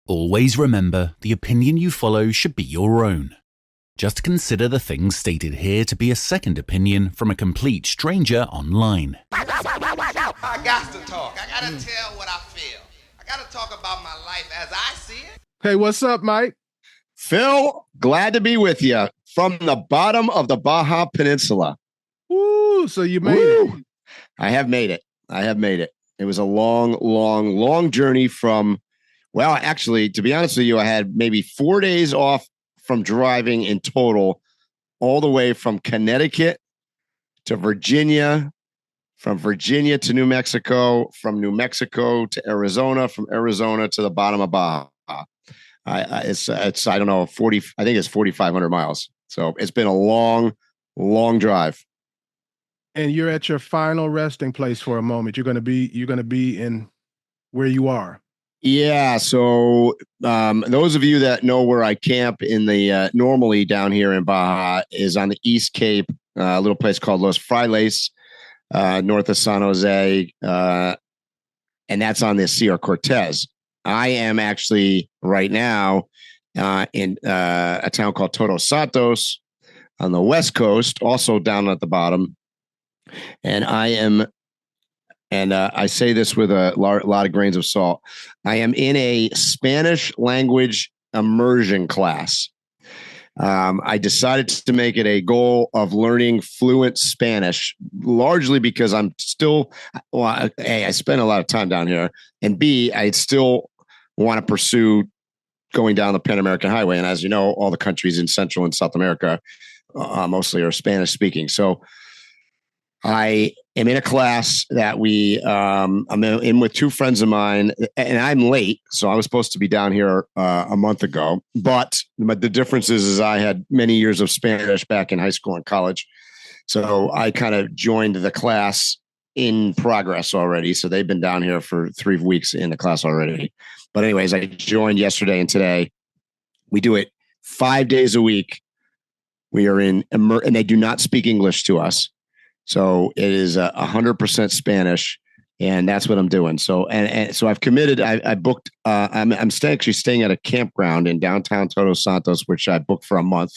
Always remember, the opinion you follow should be your own. Just consider the things stated here to be a second opinion from a complete stranger online. I got to talk. I got to tell what I feel. I got to talk about my life as I see it. Hey, what's up, Mike? Phil, glad to be with you from the bottom of the Baja Peninsula. Woo, so you made it. I have made it. It was a long journey from, well, actually, to be honest with you, I had maybe 4 days off from driving in total, all the way from Connecticut to Virginia, from Virginia to New Mexico, from New Mexico to Arizona, from Arizona to the bottom of Baja. It's I don't know, 40, I think it's 4,500 miles. So it's been a long drive. And you're at your final resting place for a moment. You're going to be in where you are. Yeah. So those of you that know where I camp in the normally down here in Baja is on the East Cape, a little place called Los Frailes, north of San Jose. And that's on the Sierra Cortez. I am actually right now in a town called Todos Santos on the West Coast, also down at the bottom. And I am, and I say this with a lot of grains of salt, I am in a Spanish language immersion class. I decided to make it a goal of learning fluent Spanish, largely because I'm still, well, A, I spend a lot of time down here, and B, I still want to pursue going down the Pan American Highway. And as you know, all the countries in Central and South America mostly are Spanish speaking. So I am in a class that I'm in with two friends of mine, and I'm late. So I was supposed to be down here a month ago, but the difference is I had many years of Spanish back in high school and college. So I kind of joined the class in progress already. So they've been down here for 3 weeks in the class already. But anyways, I joined yesterday and today. We do it 5 days a week. We are in, and they do not speak English to us. So it is 100% Spanish, and that's what I'm doing. So and so I've committed. I booked. I'm actually staying at a campground in downtown Todos Santos, which I booked for a month,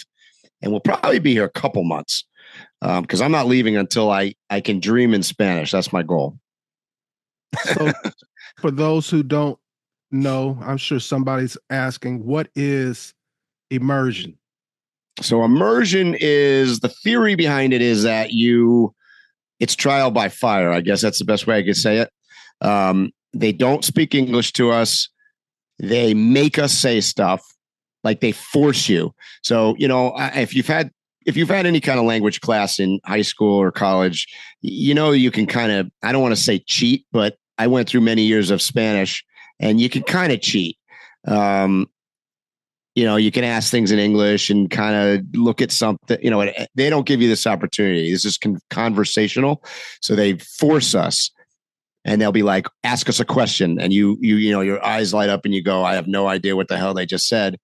and we'll probably be here a couple months because I'm not leaving until I can dream in Spanish. That's my goal. So, for those who don't know, I'm sure somebody's asking, what is immersion? So immersion is, the theory behind it is that it's trial by fire. I guess that's the best way I could say it. They don't speak English to us. They make us say stuff, like they force you. So, if you've had any kind of language class in high school or college, you can kind of, I don't want to say cheat, but I went through many years of Spanish and you can kind of cheat. You can ask things in English and kind of look at something, they don't give you this opportunity. This is conversational. So they force us and they'll be like, ask us a question. And your eyes light up and you go, I have no idea what the hell they just said.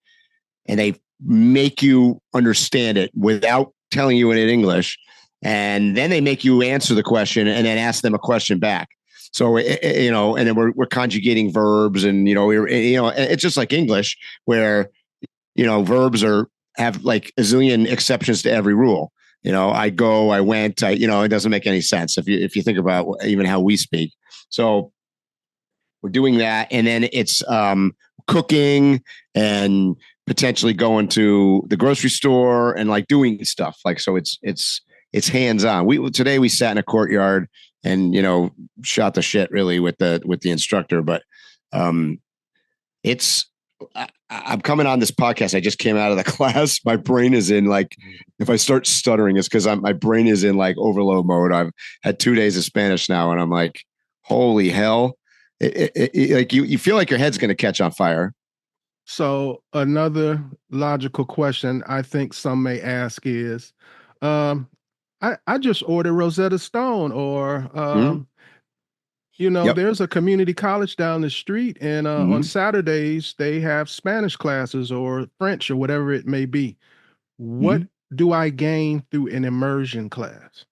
And they make you understand it without telling you it in English. And then they make you answer the question and then ask them a question back. So, and then we're conjugating verbs and, it's just like English where, verbs have like a zillion exceptions to every rule. I go, I went, it doesn't make any sense if you think about even how we speak. So we're doing that. And then it's cooking and potentially going to the grocery store and like doing stuff like, so it's hands on. Today we sat in a courtyard and, shot the shit really with the instructor, but I'm coming on this podcast. I just came out of the class. My brain is in like, if I start stuttering, it's because my brain is in like overload mode. I've had 2 days of Spanish now, and I'm like, holy hell! Like you feel like your head's going to catch on fire. So another logical question I think some may ask is, I just ordered Rosetta Stone, or Yep. there's a community college down the street, and on Saturdays they have Spanish classes or French or whatever it may be. What do I gain through an immersion class?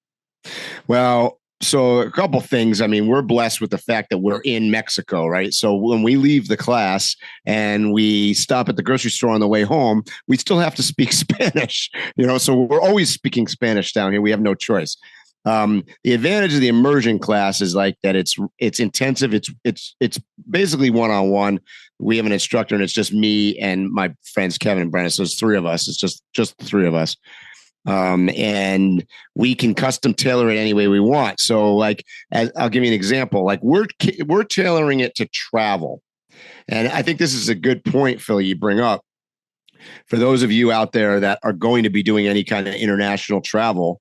Well, so a couple things. I mean, we're blessed with the fact that we're in Mexico, right? So when we leave the class and we stop at the grocery store on the way home, we still have to speak Spanish, so we're always speaking Spanish down here. We have no choice. The advantage of the immersion class is like that it's intensive. It's basically one-on-one. We have an instructor and it's just me and my friends, Kevin and Brennan. So it's three of us. It's just the three of us. And we can custom tailor it any way we want. So like, I'll give you an example. Like we're tailoring it to travel. And I think this is a good point, Phil, you bring up. For those of you out there that are going to be doing any kind of international travel,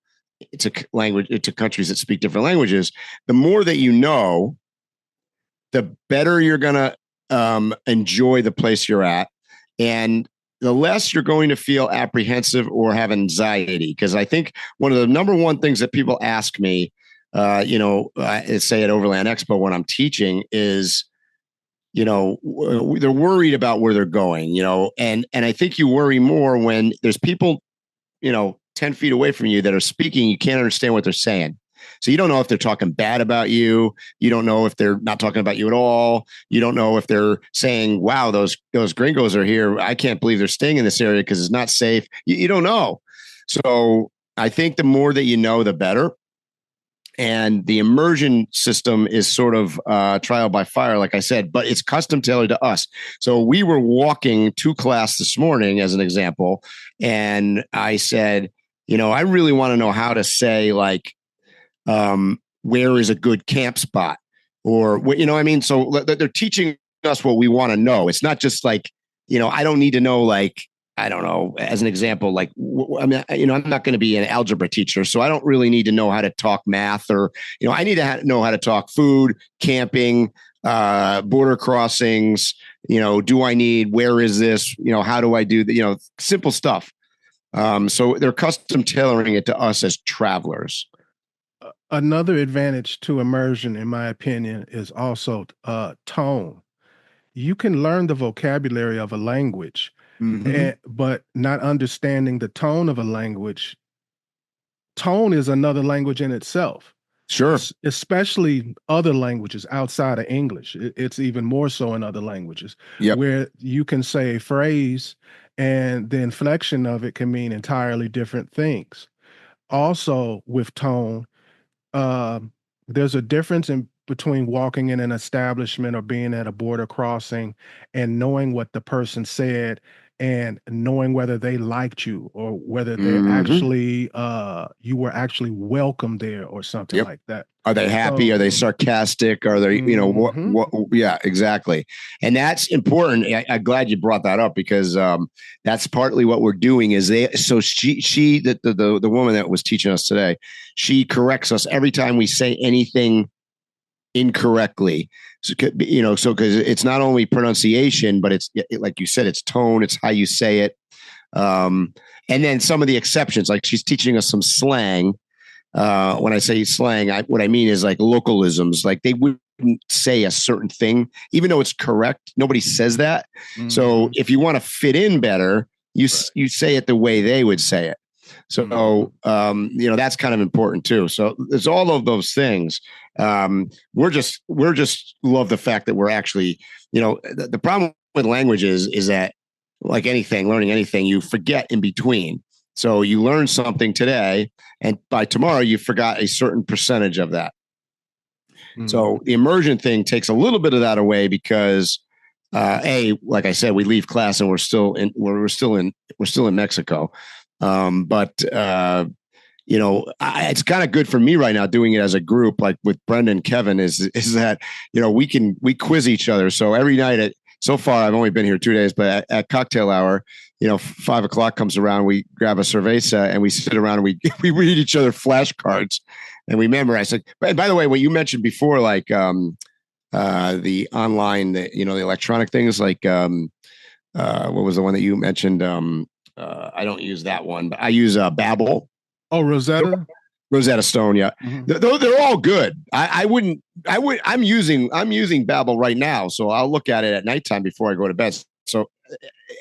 to countries that speak different languages, the more that you know, the better you're going to enjoy the place you're at. And the less you're going to feel apprehensive or have anxiety. Because I think one of the number one things that people ask me, say at Overland Expo when I'm teaching is, they're worried about where they're going, and I think you worry more when there's people, 10 feet away from you that are speaking, you can't understand what they're saying. So you don't know if they're talking bad about you. You don't know if they're not talking about you at all. You don't know if they're saying, wow, those gringos are here. I can't believe they're staying in this area because it's not safe. You don't know. So I think the more that you know, the better. And the immersion system is sort of trial by fire, like I said, but it's custom tailored to us. So we were walking to class this morning, as an example, and I said, I really want to know how to say, like, where is a good camp spot, or so they're teaching us what we want to know. It's not just like, I don't need to know, like, I don't know, as an example, like, I'm not going to be an algebra teacher, so I don't really need to know how to talk math, or, I need to know how to talk food, camping, border crossings, where is this, how do I do the, simple stuff. So they're custom tailoring it to us as travelers. Another advantage to immersion, in my opinion, is also tone. You can learn the vocabulary of a language, but not understanding the tone of a language. Tone is another language in itself. Sure. Especially other languages outside of English. It's even more so in other languages, where you can say a phrase and the inflection of it can mean entirely different things. Also, with tone, there's a difference between walking in an establishment or being at a border crossing and knowing what the person said and knowing whether they liked you or whether they're actually you were actually welcome there or something like that. Are they happy? Are they sarcastic? Are they, what? Yeah, exactly. And that's important. I'm glad you brought that up because that's partly what we're doing is the woman that was teaching us today, she corrects us every time we say anything incorrectly. So, because it's not only pronunciation, but it's like you said, it's tone, it's how you say it. And then some of the exceptions, like she's teaching us some slang. When I say slang, what I mean is like localisms, like they wouldn't say a certain thing, even though it's correct. Nobody says that. So if you want to fit in better, you say it the way they would say it. So, that's kind of important too. So there's all of those things. We're just love the fact that we're actually, the problem with languages is that like anything, learning anything, you forget in between. So you learn something today and by tomorrow you forgot a certain percentage of that. So the immersion thing takes a little bit of that away because, like I said, we leave class and we're still in Mexico. It's kind of good for me right now doing it as a group, like with Brendan and Kevin is that, we quiz each other. So every night so far, I've only been here 2 days, but at cocktail hour, 5 o'clock comes around, we grab a cerveza and we sit around and we read each other flashcards and we memorize. Like, by the way, what you mentioned before, like, the online, the electronic things, like, what was the one that you mentioned? I don't use that one, but I use Babbel. Oh, Rosetta Stone. Yeah. They're all good. I'm using Babbel right now. So I'll look at it at nighttime before I go to bed. So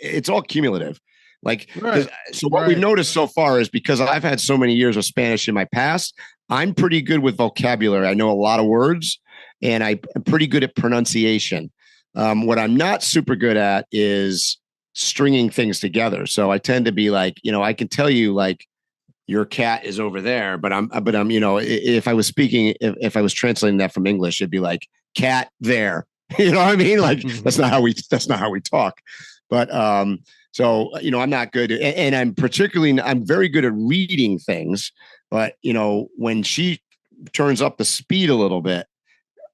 it's all cumulative. Like, Right. so what we've noticed so far is because I've had so many years of Spanish in my past, I'm pretty good with vocabulary. I know a lot of words, and I'm pretty good at pronunciation. What I'm not super good at is stringing things together. So I tend to be like, I can tell you like your cat is over there, but I'm, if I was speaking, if I was translating that from English, it'd be like cat there. You know what I mean? Like that's not how we talk. But so I'm not good, and I'm very good at reading things. But when she turns up the speed a little bit,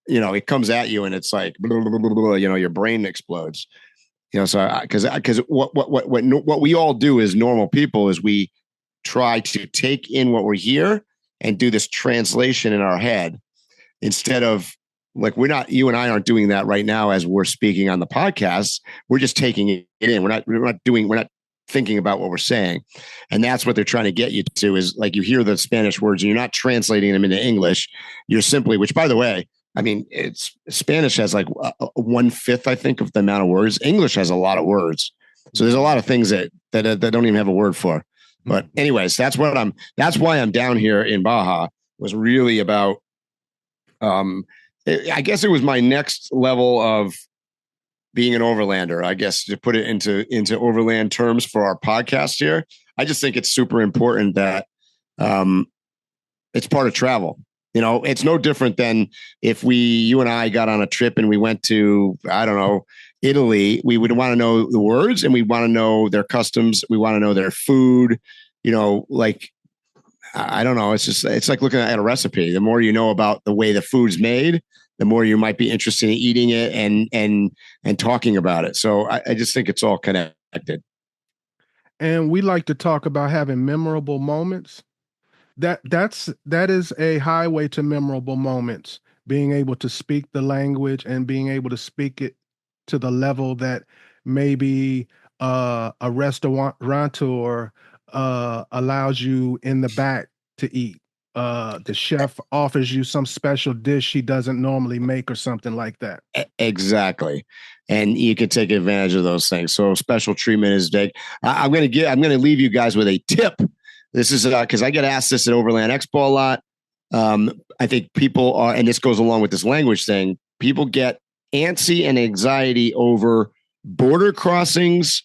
it comes at you, and it's like blah, blah, blah, blah, your brain explodes. So because what we all do as normal people is we try to take in what we hear and do this translation in our head instead of. Like you and I aren't doing that right now as we're speaking on the podcast. We're just taking it in. We're not thinking about what we're saying. And that's what they're trying to get you to is like, you hear the Spanish words and you're not translating them into English. You're simply, which by the way, I mean, Spanish has like 1/5, I think, of the amount of words. English has a lot of words. So there's a lot of things that don't even have a word for. But anyways, that's why I'm down here in Baja, was really about, I guess it was my next level of being an overlander, I guess, to put it into overland terms for our podcast here. I just think it's super important that it's part of travel. It's no different than if you and I got on a trip and we went to, I don't know, Italy. We would want to know the words, and we want to know their customs. We want to know their food, like, I don't know. It's like looking at a recipe. The more you know about the way the food's made, the more you might be interested in eating it and talking about it. So I just think it's all connected. And we like to talk about having memorable moments. That is a highway to memorable moments. Being able to speak the language and being able to speak it to the level that maybe a restaurateur allows you in the back to eat. The chef offers you some special dish he doesn't normally make or something like that. Exactly. And you can take advantage of those things. So special treatment is big. I'm going to leave you guys with a tip. This is because I get asked this at Overland Expo a lot. I think people are, and this goes along with this language thing, people get antsy and anxiety over border crossings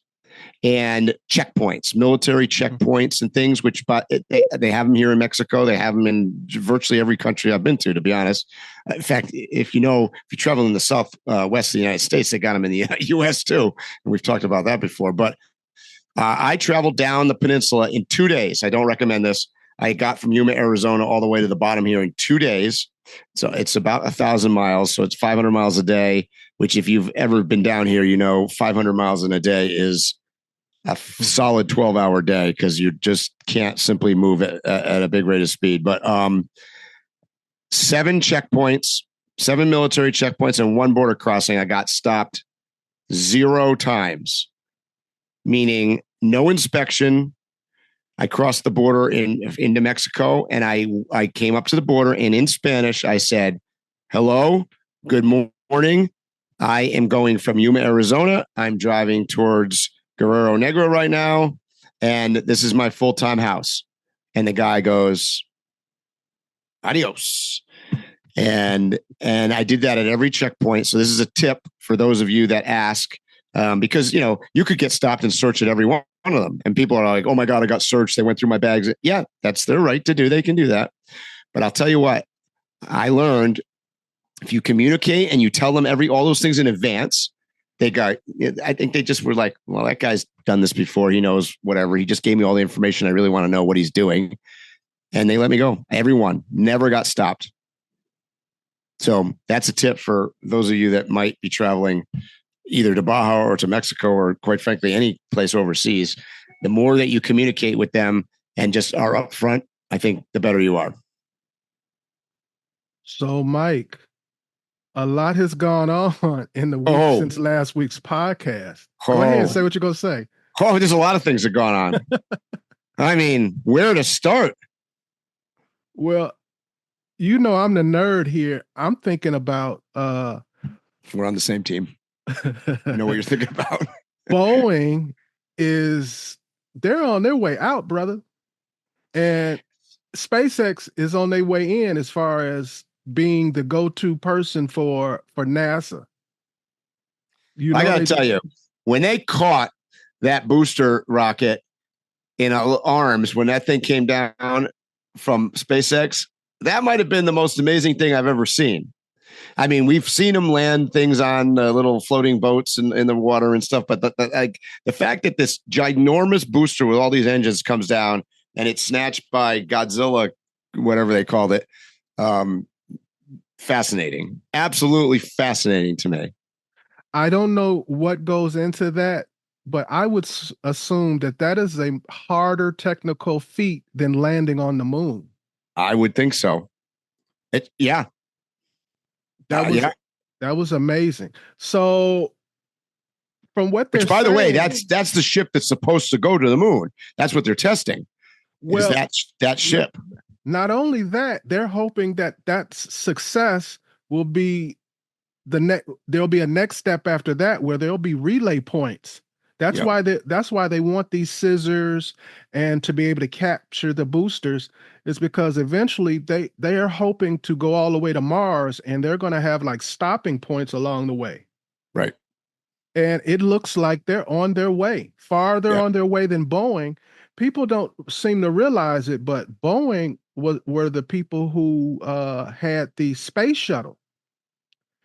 and checkpoints, military checkpoints and things, which they have them here in Mexico. They have them in virtually every country I've been to be honest. In fact, if you travel in the south west of the United States, they got them in the U.S. too. And we've talked about that before. But I traveled down the peninsula in 2 days. I don't recommend this. I got from Yuma, Arizona, all the way to the bottom here in 2 days. So it's about 1,000 miles. So it's 500 miles a day, which if you've ever been down here, 500 miles in a day is a solid 12-hour day because you just can't simply move at a big rate of speed. But 7 checkpoints, 7 military checkpoints, and 1 border crossing. I got stopped 0 times, meaning no inspection. I crossed the border into Mexico, and I came up to the border, and in Spanish, I said, "Hello, good morning. I am going from Yuma, Arizona. I'm driving towards Guerrero Negro right now, and this is my full-time house." And the guy goes, "Adios." And I did that at every checkpoint. So this is a tip for those of you that ask, because you could get stopped and searched at every one of them, and people are like, "Oh my God, I got searched. They went through my bags." Yeah, that's their right to do. They can do that. But I'll tell you what, I learned if you communicate and you tell them all those things in advance, I think they just were like, "Well, that guy's done this before. He knows whatever. He just gave me all the information. I really want to know what he's doing." And they let me go. Everyone never got stopped. So that's a tip for those of you that might be traveling either to Baja or to Mexico, or quite frankly, any place overseas. The more that you communicate with them and just are upfront, I think the better you are. So, Mike, a lot has gone on in the week since last week's podcast. Go ahead and say what you're going to say. There's a lot of things that have gone on. I mean, where to start? Well, I'm the nerd here. I'm thinking about we're on the same team. I know what you're thinking about. Boeing is they're on their way out, brother. And SpaceX is on their way in as far as being the go-to person for NASA. I got to tell you, when they caught that booster rocket in arms, when that thing came down from SpaceX, that might have been the most amazing thing I've ever seen. I mean, we've seen them land things on little floating boats in the water and stuff, but the fact that this ginormous booster with all these engines comes down and it's snatched by Godzilla, whatever they called it, fascinating. Absolutely fascinating to me. I don't know what goes into that, but I would assume that is a harder technical feat than landing on the moon. I would think so. That was amazing. So, from what they're by the way, that's the ship that's supposed to go to the moon. That's what they're testing. Well, is that ship. Not only that, they're hoping that success will be there'll be a next step after that where there'll be relay points. That's why they want these scissors and to be able to capture the boosters, is because eventually they are hoping to go all the way to Mars, and they're going to have like stopping points along the way. Right. And it looks like they're on their way, farther on their way than Boeing. People don't seem to realize it, but Boeing were the people who had the space shuttle.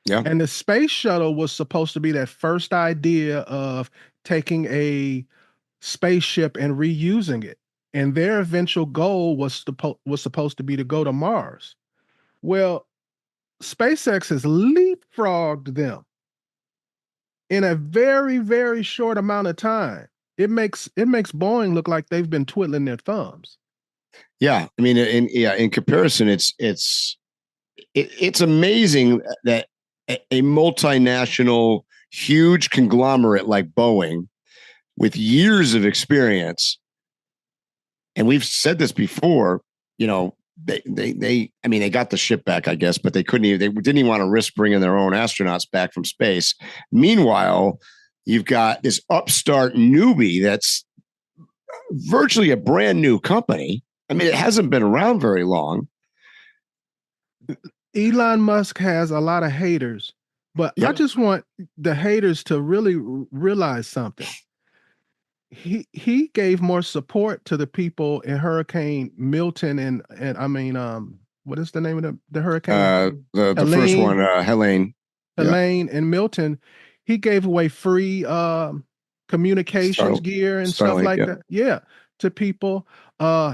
Yeah. And the space shuttle was supposed to be that first idea of taking a spaceship and reusing it. And their eventual goal was supposed to be to go to Mars. Well, SpaceX has leapfrogged them in a very, very short amount of time. It makes Boeing look like they've been twiddling their thumbs. Yeah, I mean, in comparison, it's amazing that a multinational, huge conglomerate like Boeing, with years of experience, and we've said this before, you know, they got the ship back, I guess, but they didn't even want to risk bringing their own astronauts back from space. Meanwhile, you've got this upstart newbie that's virtually a brand new company. I mean, it hasn't been around very long. Elon Musk has a lot of haters, but I just want the haters to really realize something. He gave more support to the people in Hurricane Milton and I mean, what is the name of the hurricane? The first one, Helene. Helene and Milton. He gave away free communications gear and stuff like that. Yeah, to people.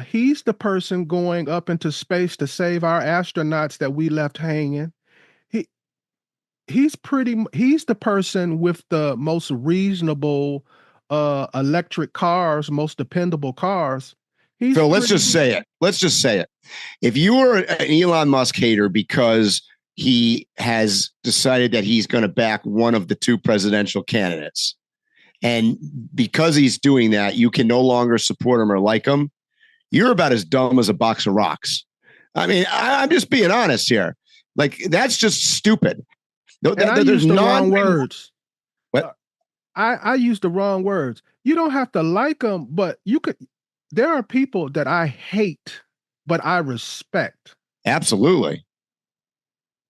He's the person going up into space to save our astronauts that we left hanging. He's the person with the most reasonable electric cars, most dependable cars. So let's just say it. If you were an Elon Musk hater because he has decided that he's going to back one of the two presidential candidates, and because he's doing that, you can no longer support him or like him, you're about as dumb as a box of rocks. I mean, I'm just being honest here. Like, that's just stupid. I used the wrong words. What? I used the wrong words. You don't have to like them, but you could. There are people that I hate, but I respect. Absolutely.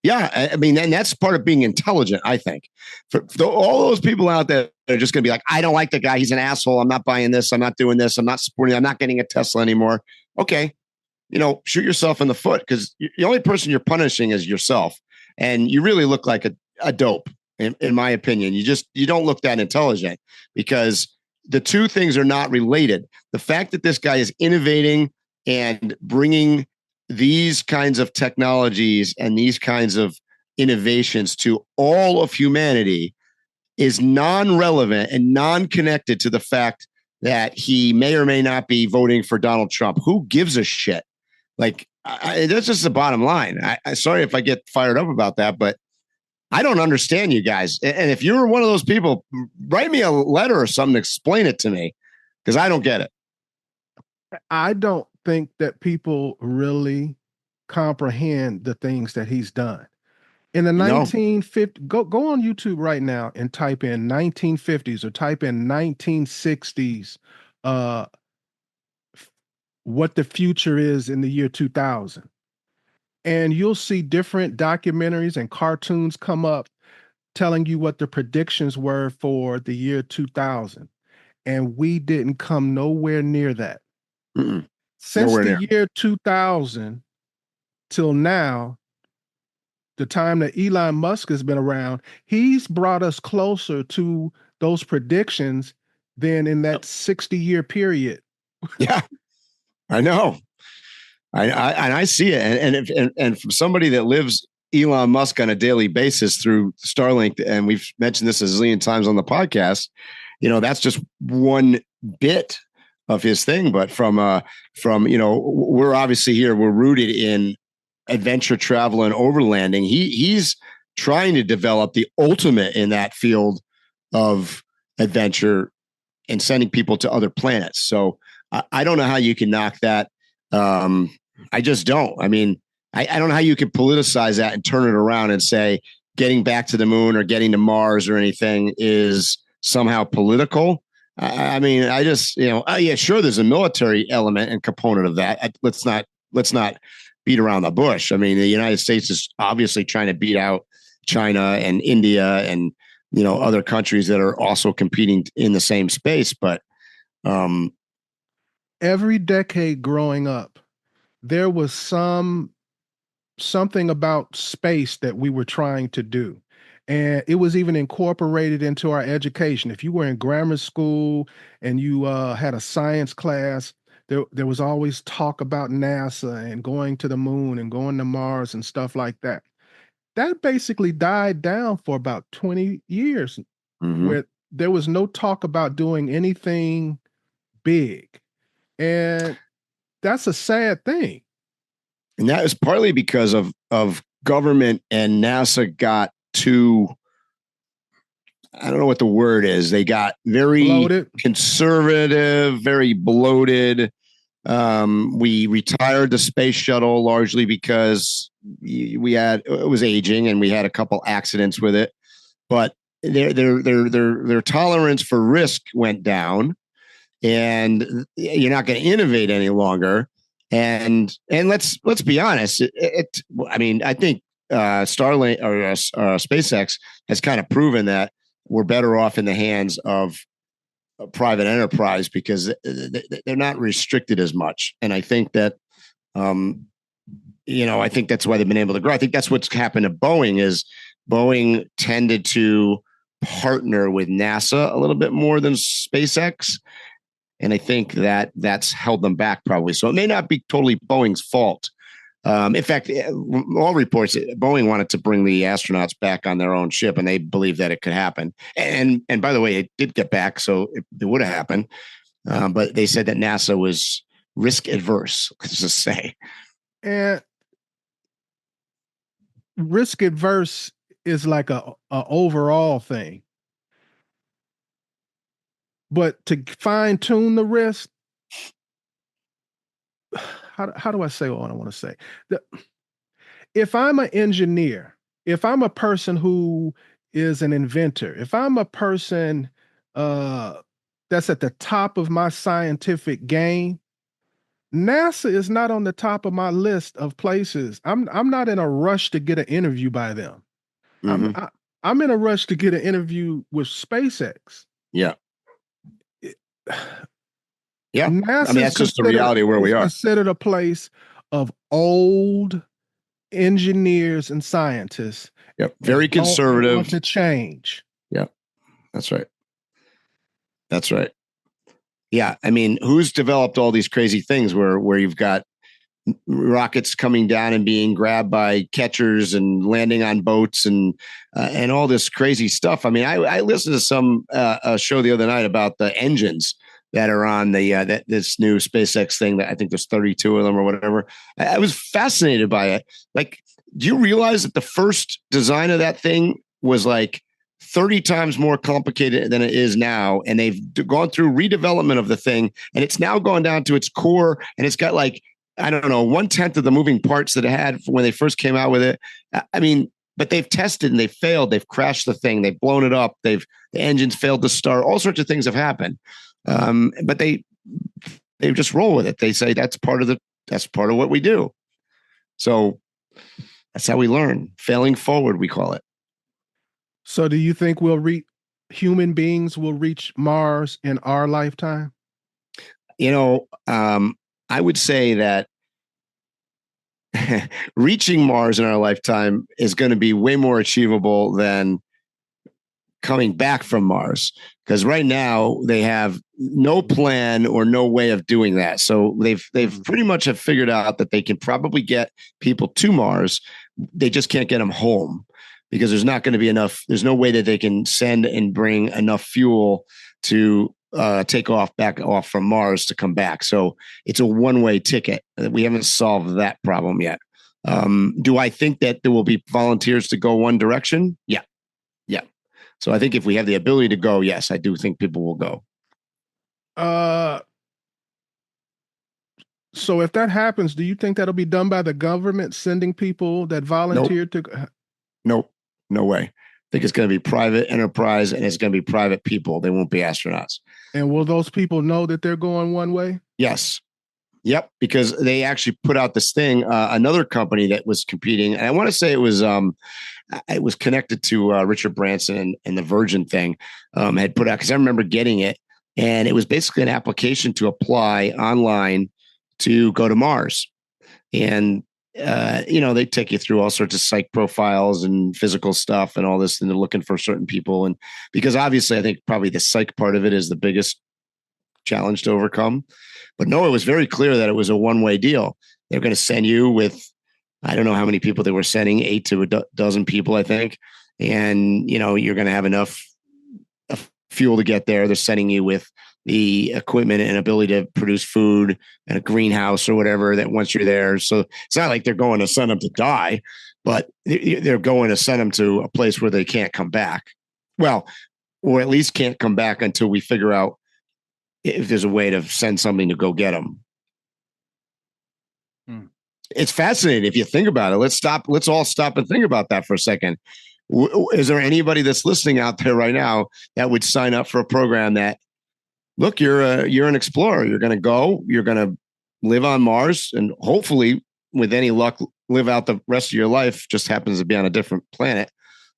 Yeah, I mean, and that's part of being intelligent, I think. For all those people out there that are just going to be like, I don't like the guy. He's an asshole. I'm not buying this. I'm not doing this. I'm not supporting. I'm not getting a Tesla anymore. Okay, shoot yourself in the foot, because the only person you're punishing is yourself. And you really look like a dope, in my opinion. You don't look that intelligent, because the two things are not related. The fact that this guy is innovating and bringing these kinds of technologies and these kinds of innovations to all of humanity is non-relevant and non-connected to the fact that he may or may not be voting for Donald Trump. Who gives a shit? Like, that's just the bottom line. I sorry if I get fired up about that, but I don't understand you guys. And if you're one of those people, write me a letter or something to explain it to me, because I don't get it. I don't think that people really comprehend the things that he's done. In the 1950s, go on YouTube right now and type in 1950s or type in 1960s what the future is in the year 2000. And you'll see different documentaries and cartoons come up telling you what the predictions were for the year 2000. And we didn't come nowhere near that. Mm-mm. Since the year 2000 till now, the time that Elon Musk has been around, he's brought us closer to those predictions than in that 60-year period. Yeah, I know. I see it. And from somebody that lives Elon Musk on a daily basis through Starlink, and we've mentioned this a zillion times on the podcast, that's just one bit of his thing. But from we're obviously here, we're rooted in adventure travel and overlanding. He's trying to develop the ultimate in that field of adventure and sending people to other planets. So I don't know how you can knock that. I just don't. I mean, I don't know how you can politicize that and turn it around and say getting back to the moon or getting to Mars or anything is somehow political. I mean, I just, yeah, sure, there's a military element and component of that. Let's not beat around the bush. I mean, the United States is obviously trying to beat out China and India and, other countries that are also competing in the same space. But every decade growing up, there was something about space that we were trying to do. And it was even incorporated into our education. If you were in grammar school and you had a science class, there was always talk about NASA and going to the moon and going to Mars and stuff like that. That basically died down for about 20 years, where there was no talk about doing anything big. And that's a sad thing. And that is partly because of government, and NASA got too, I don't know what the word is. They got very bloated, conservative, very bloated. We retired the space shuttle largely because it was aging and we had a couple accidents with it, but their tolerance for risk went down, and you're not going to innovate any longer. And let's be honest. I mean, I think Starlink or SpaceX has kind of proven that we're better off in the hands of a private enterprise because they're not restricted as much. And I think that, I think that's why they've been able to grow. I think that's what's happened to Boeing is Boeing tended to partner with NASA a little bit more than SpaceX. And I think that that's held them back probably. So it may not be totally Boeing's fault. In fact, all reports, Boeing wanted to bring the astronauts back on their own ship, and they believed that it could happen. And by the way, it did get back, so it would have happened. But they said that NASA was risk adverse, let's just say. And risk adverse is like a overall thing. But to fine tune the risk, how do I say what I want to say? If I'm an engineer, if I'm a person who is an inventor, if I'm a person that's at the top of my scientific game, NASA is not on the top of my list of places. I'm not in a rush to get an interview by them. Mm-hmm. I'm in a rush to get an interview with SpaceX. Yeah. Yeah. NASA's, I mean, that's just the reality of where we are. Considered a place of old engineers and scientists. Yep. Very conservative. Want to change. Yeah. That's right. That's right. Yeah. I mean, who's developed all these crazy things where you've got rockets coming down and being grabbed by catchers and landing on boats and all this crazy stuff. I mean, I listened to some show the other night about the engines that are on the this new SpaceX thing that I think there's 32 of them or whatever. I was fascinated by it. Like, do you realize that the first design of that thing was like 30 times more complicated than it is now? And they've gone through redevelopment of the thing, and it's now gone down to its core, and it's got like, I don't know, 1/10 of the moving parts that it had when they first came out with it. I mean, but they've tested and they failed. They've crashed the thing. They've blown it up. The engines failed to start. All sorts of things have happened. But they just roll with it. They say that's part of what we do. So that's how we learn. Failing forward, we call it. So do you think human beings will reach Mars in our lifetime? I would say that reaching Mars in our lifetime is going to be way more achievable than coming back from Mars, because right now they have no plan or no way of doing that. So they've pretty much have figured out that they can probably get people to Mars. They just can't get them home because there's not going to be enough. There's no way that they can send and bring enough fuel to take off from Mars to come back. So it's a one-way ticket. We haven't solved that problem yet. Do I think that there will be volunteers to go one direction? Yeah. So I think if we have the ability to go, yes, I do think people will go. So if that happens, do you think that'll be done by the government sending people that volunteer to? Nope. No way. I think it's going to be private enterprise and it's going to be private people. They won't be astronauts. And will those people know that they're going one way? Yes. Yep. Because they actually put out this thing, another company that was competing. And I want to say it was connected to Richard Branson and the Virgin thing had put out, because I remember getting it. And it was basically an application to apply online to go to Mars. And, they take you through all sorts of psych profiles and physical stuff and all this. And they're looking for certain people. And because obviously I think probably the psych part of it is the biggest challenge to overcome. But no, it was very clear that it was a one-way deal. They're going to send you with, I don't know how many people they were sending, 8 to a dozen people, I think. And, you're going to have enough fuel to get there. They're sending you with the equipment and ability to produce food and a greenhouse or whatever that once you're there. So it's not like they're going to send them to die, but they're going to send them to a place where they can't come back. Well, or at least can't come back until we figure out if there's a way to send something to go get them. It's fascinating if you think about it. Let's all stop and think about that for a second. Is there anybody that's listening out there right now that would sign up for a program that, look, you're an explorer. You're going to go, you're going to live on Mars, and hopefully with any luck, live out the rest of your life, just happens to be on a different planet.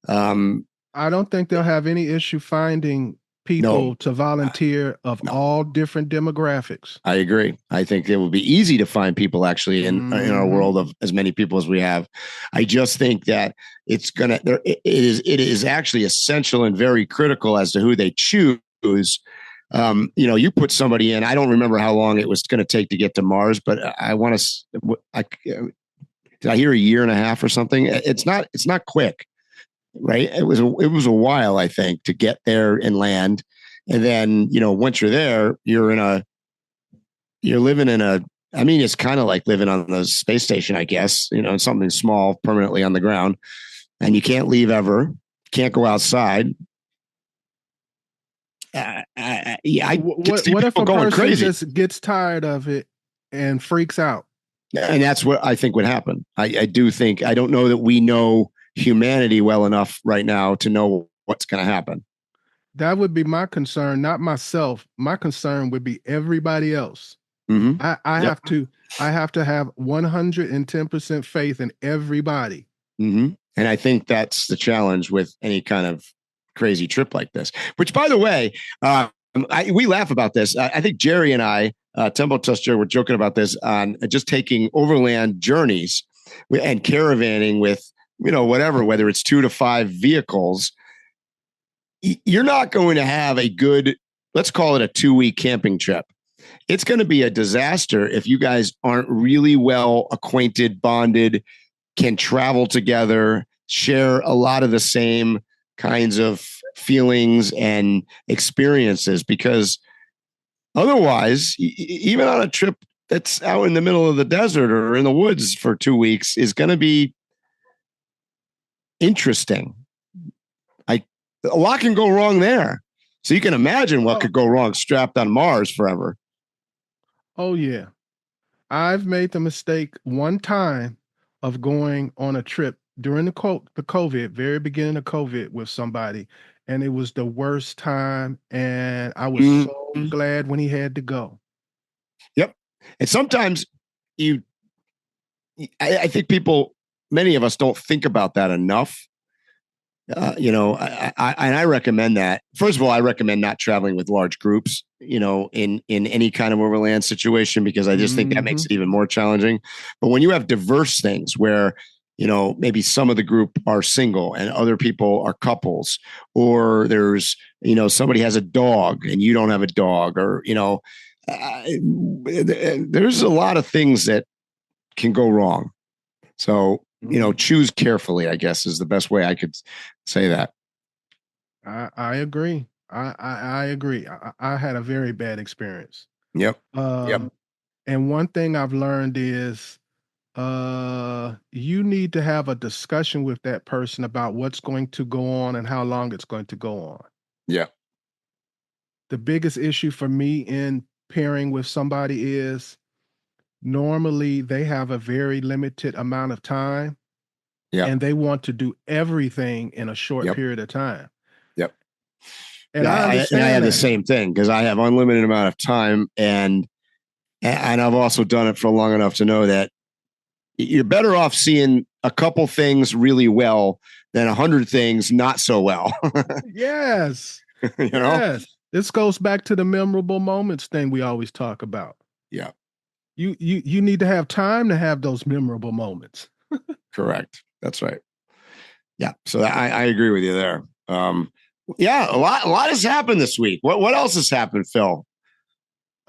I don't think they'll have any issue finding people to volunteer of all different demographics. I agree. I think it will be easy to find people actually in our world of as many people as we have. I just think that it is actually essential and very critical as to who they choose. You put somebody in, I don't remember how long it was going to take to get to Mars, but did I hear a year and a half or something? It's not quick. Right. It was a while, I think, to get there and land. And then, once you're there, you're living in it's kind of like living on the space station, I guess, something small permanently on the ground, and you can't leave ever, can't go outside. What if a person just gets tired of it and freaks out? And that's what I think would happen. I don't know that we know humanity well enough right now to know what's going to happen. That would be my concern, not myself. My concern would be everybody else. Mm-hmm. I have to have 110% faith in everybody. Mm-hmm. And I think that's the challenge with any kind of crazy trip like this, which, by the way, we laugh about this. I think Jerry and I, Tempo Tuster, were joking about this on just taking overland journeys and caravanning with, whether it's 2 to 5 vehicles. You're not going to have a good, let's call it a 2-week camping trip. It's going to be a disaster if you guys aren't really well acquainted, bonded, can travel together, share a lot of the same kinds of feelings and experiences, because otherwise, even on a trip that's out in the middle of the desert or in the woods for 2 weeks is going to be interesting. A lot can go wrong there. So you can imagine what could go wrong strapped on Mars forever. Oh, yeah. I've made the mistake one time of going on a trip during the COVID, very beginning of COVID with somebody. And it was the worst time. And I was so glad when he had to go. Yep. And sometimes I think many of us don't think about that enough. I recommend that. First of all, I recommend not traveling with large groups, in any kind of overland situation, because I just think that makes it even more challenging. But when you have diverse things where, maybe some of the group are single and other people are couples, or there's, somebody has a dog and you don't have a dog, or, there's a lot of things that can go wrong. So, choose carefully, I guess, is the best way I could say that. I agree. I agree. I had a very bad experience. Yep. And one thing I've learned is you need to have a discussion with that person about what's going to go on and how long it's going to go on. Yeah. The biggest issue for me in pairing with somebody is normally they have a very limited amount of time. Yeah. And they want to do everything in a short period of time. Yep. And I understand. I have the same thing because I have unlimited amount of time, and I've also done it for long enough to know that you're better off seeing a couple things really well than 100 things not so well. Yes. Yes. This goes back to the memorable moments thing we always talk about. Yeah. You need to have time to have those memorable moments. Correct. That's right. Yeah. So I agree with you there. Yeah, a lot has happened this week. What else has happened, Phil?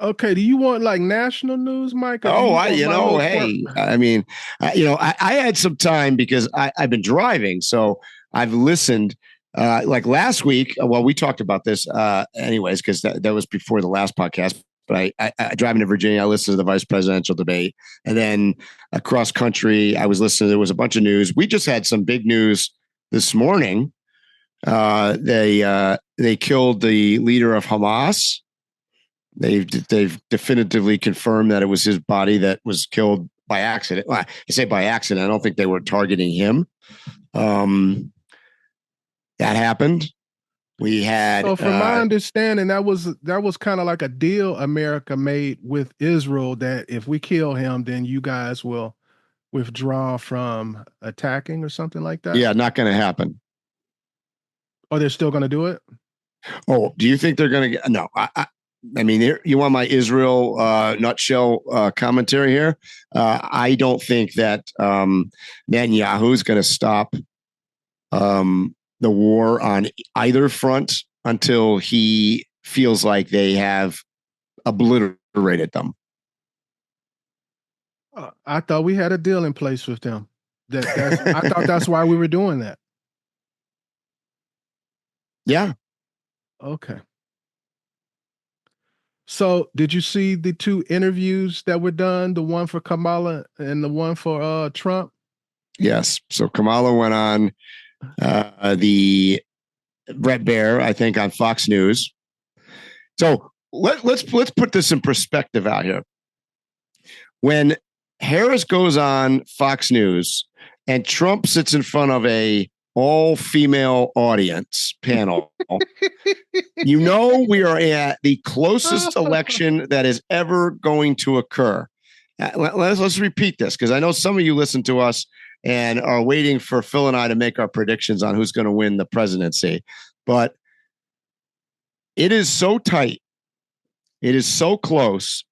Okay. Do you want like national news, Mike? Hey, I mean, I had some time because I've been driving. So I've listened, like last week. Well, we talked about this anyways, because that was before the last podcast. But I driving to Virginia, I listened to the vice presidential debate, and then across country, I was listening. There was a bunch of news. We just had some big news this morning. They killed the leader of Hamas. They've definitively confirmed that it was his body that was killed by accident. Well, I say by accident. I don't think they were targeting him. That happened. We had. So, from my understanding, that was kind of like a deal America made with Israel that if we kill him, then you guys will withdraw from attacking or something like that. Yeah, not going to happen. Oh, they're still going to do it? Oh, do you think they're going to get? No, I mean, you want my Israel nutshell commentary here? I don't think that Netanyahu is going to stop the war on either front until he feels like they have obliterated them. I thought we had a deal in place with them. I thought that's why we were doing that. Yeah. Okay. So did you see the two interviews that were done, the one for Kamala and the one for Trump? Yes. So Kamala went on the Brett Baer, I think, on Fox News. So let's put this in perspective out here. When Harris goes on Fox News and Trump sits in front of a all-female audience panel, we are at the closest election that is ever going to occur. Let's repeat this, because I know some of you listen to us and are waiting for Phil and I to make our predictions on who's going to win the presidency. But it is so tight. It is so close.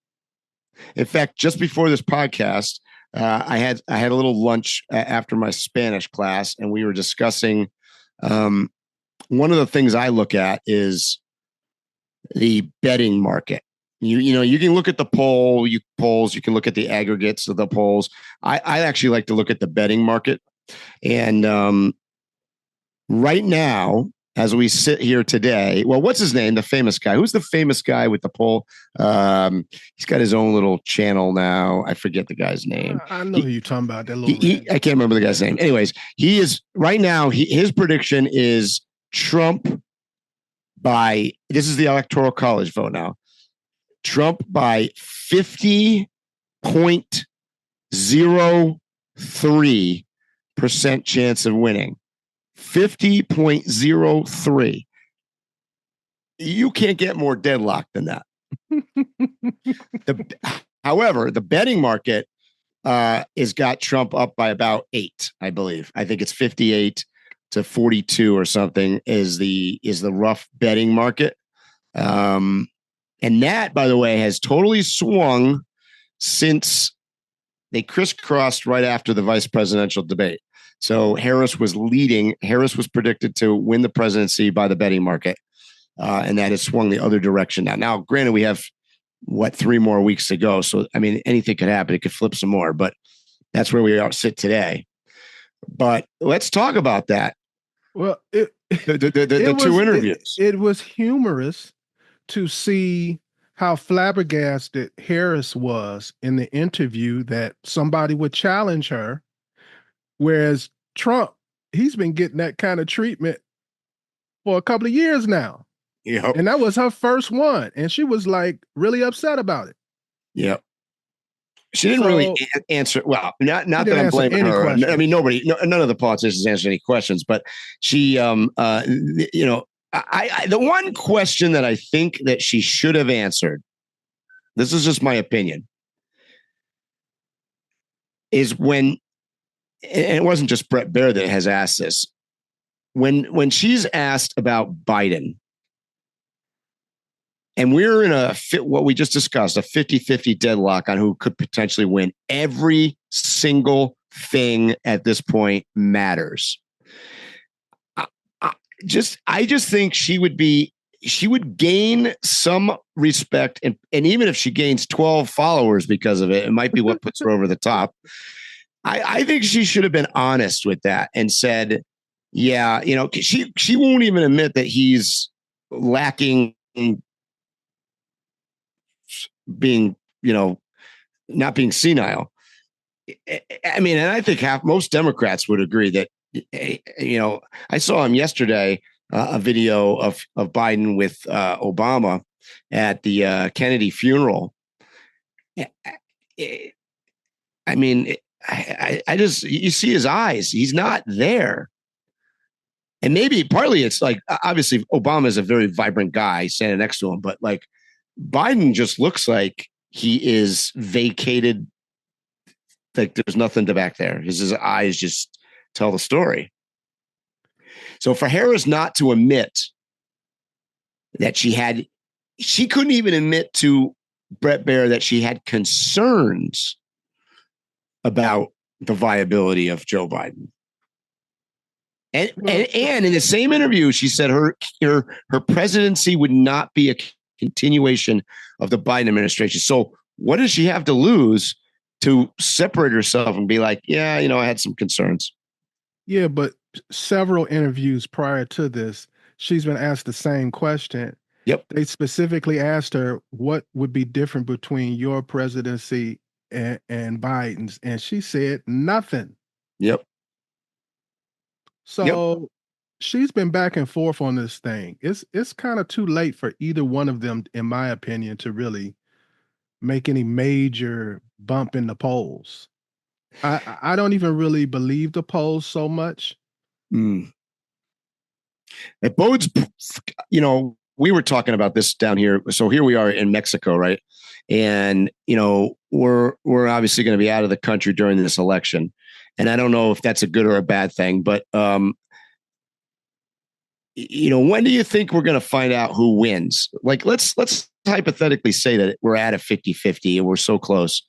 In fact, just before this podcast, I had a little lunch after my Spanish class, and we were discussing one of the things I look at is the betting market. You can look at the polls, you can look at the aggregates of the polls. I actually like to look at the betting market. And right now, as we sit here today, well, what's his name? The famous guy. Who's the famous guy with the poll? He's got his own little channel now. I forget the guy's name. I know who you're talking about. That little I can't remember the guy's name. Anyways, he is right now. His prediction is Trump by, this is the Electoral College vote now, Trump by 50.03% chance of winning. 50.03. You can't get more deadlocked than that. However, the betting market has got Trump up by about 8, I believe. I think it's 58 to 42 or something is the rough betting market. And that, by the way, has totally swung since they crisscrossed right after the vice presidential debate. So Harris was leading. Harris was predicted to win the presidency by the betting market. And that has swung the other direction now. Now, granted, we have 3 more weeks to go. So, I mean, anything could happen. It could flip some more, but that's where we sit today. But let's talk about that. Well, the 2 interviews. It was humorous to see how flabbergasted Harris was in the interview that somebody would challenge her, whereas Trump, he's been getting that kind of treatment for a couple of years now. Yep. And that was her first one. And she was like really upset about it. Yep. She didn't really answer. Well, not that I'm blaming her. Questions. I mean, none of the politicians answered any questions, but she, the one question that I think that she should have answered, this is just my opinion, is when, and it wasn't just Brett Baer that has asked this, when she's asked about Biden, and we're in what we just discussed, a 50-50 deadlock on who could potentially win. Every single thing at this point matters. I just think she would gain some respect. And even if she gains 12 followers because of it, it might be what puts her over the top. I think she should have been honest with that and said, yeah, she won't even admit that he's lacking being, not being senile. I mean, and I think most Democrats would agree that, I saw him yesterday, a video of Biden with Obama at the Kennedy funeral. I mean, I just, you see his eyes, he's not there. And maybe partly it's like, obviously Obama is a very vibrant guy standing next to him, but like, Biden just looks like he is vacated. Like there's nothing to back there. His eyes just tell the story. So for Harris not to admit that she couldn't even admit to Brett Baer that she had concerns about the viability of Joe Biden. And in the same interview, she said her presidency would not be a continuation of the Biden administration. So what does she have to lose to separate herself and be like, yeah, I had some concerns? Yeah, but several interviews prior to this, she's been asked the same question. Yep. They specifically asked her what would be different between your presidency and Biden's. And she said nothing. Yep. So she's been back and forth on this thing. It's kind of too late for either one of them, in my opinion, to really make any major bump in the polls. I don't even really believe the polls so much. It bodes, we were talking about this down here. So here we are in Mexico, right? And, we're obviously going to be out of the country during this election. And I don't know if that's a good or a bad thing, but, when do you think we're going to find out who wins? Like, let's hypothetically say that we're at a 50-50 and we're so close.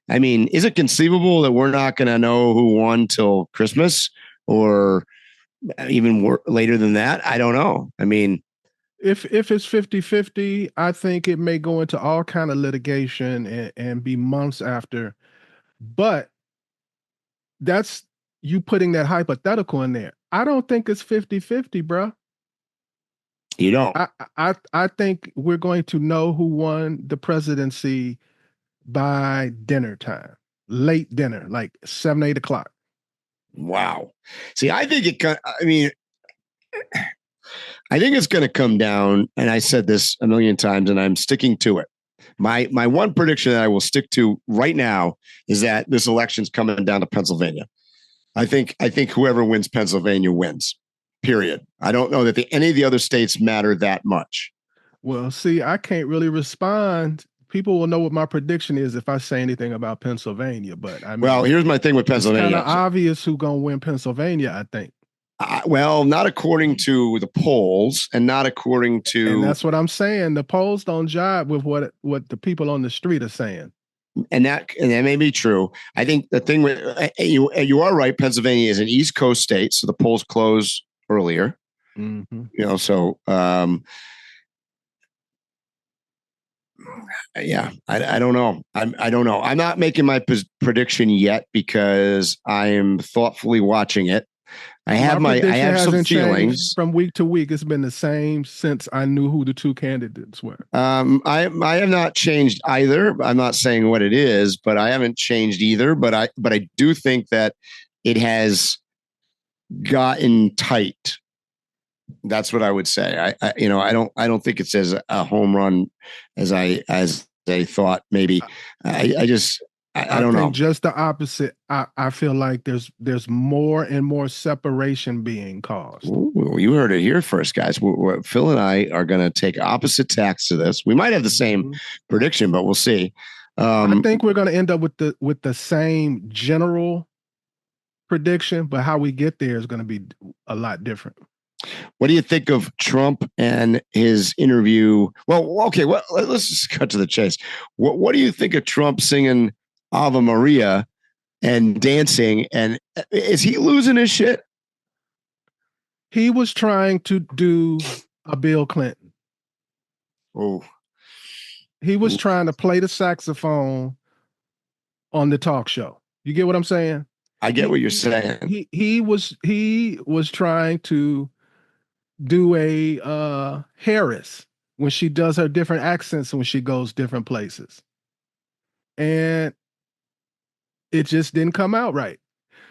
I mean, is it conceivable that we're not going to know who won till Christmas or even later than that? I don't know. I mean, if it's 50-50, I think it may go into all kind of litigation and be months after. But that's you putting that hypothetical in there. I don't think it's 50-50, bro. You don't? I think we're going to know who won the presidency by dinner time, late dinner, like 7, 8 o'clock. Wow. See, I think it's going to come down, and I said this a million times, and I'm sticking to it. My one prediction that I will stick to right now is that this election's coming down to Pennsylvania. I think whoever wins Pennsylvania wins. Period. I don't know that any of the other states matter that much. Well, see, I can't really respond people will know what my prediction is if I say anything about Pennsylvania. But I mean, well, here's my thing with Pennsylvania. It's kind of obvious who's gonna win Pennsylvania, I think. Well, not according to the polls, and not according to. And that's what I'm saying. The polls don't jive with what the people on the street are saying. And that may be true. I think the thing with you are right. Pennsylvania is an East Coast state, so the polls close earlier. Mm-hmm. You know, so yeah, I don't know. I don't know. I'm not making my prediction yet because I am thoughtfully watching it. I have some feelings from week to week. It's been the same since I knew who the two candidates were. I have not changed either. I'm not saying what it is, but I haven't changed either. But I do think that it has gotten tight. That's what I would say. I don't think it's as a home run as I thought. Maybe I don't know. Just the opposite. I feel like there's more and more separation being caused. Ooh, you heard it here first, guys. Phil and I are going to take opposite tacks to this. We might have the same prediction, but we'll see. I think we're going to end up with the same general prediction, but how we get there is going to be a lot different. What do you think of Trump and his interview? Well, okay, let's just cut to the chase. What do you think of Trump singing Ave Maria and dancing? And is he losing his shit? He was trying to do a Bill Clinton. Oh, he was trying to play the saxophone on the talk show. You get what I'm saying? I get what you're saying. He was trying to do a Harris when she does her different accents when she goes different places. And it just didn't come out right.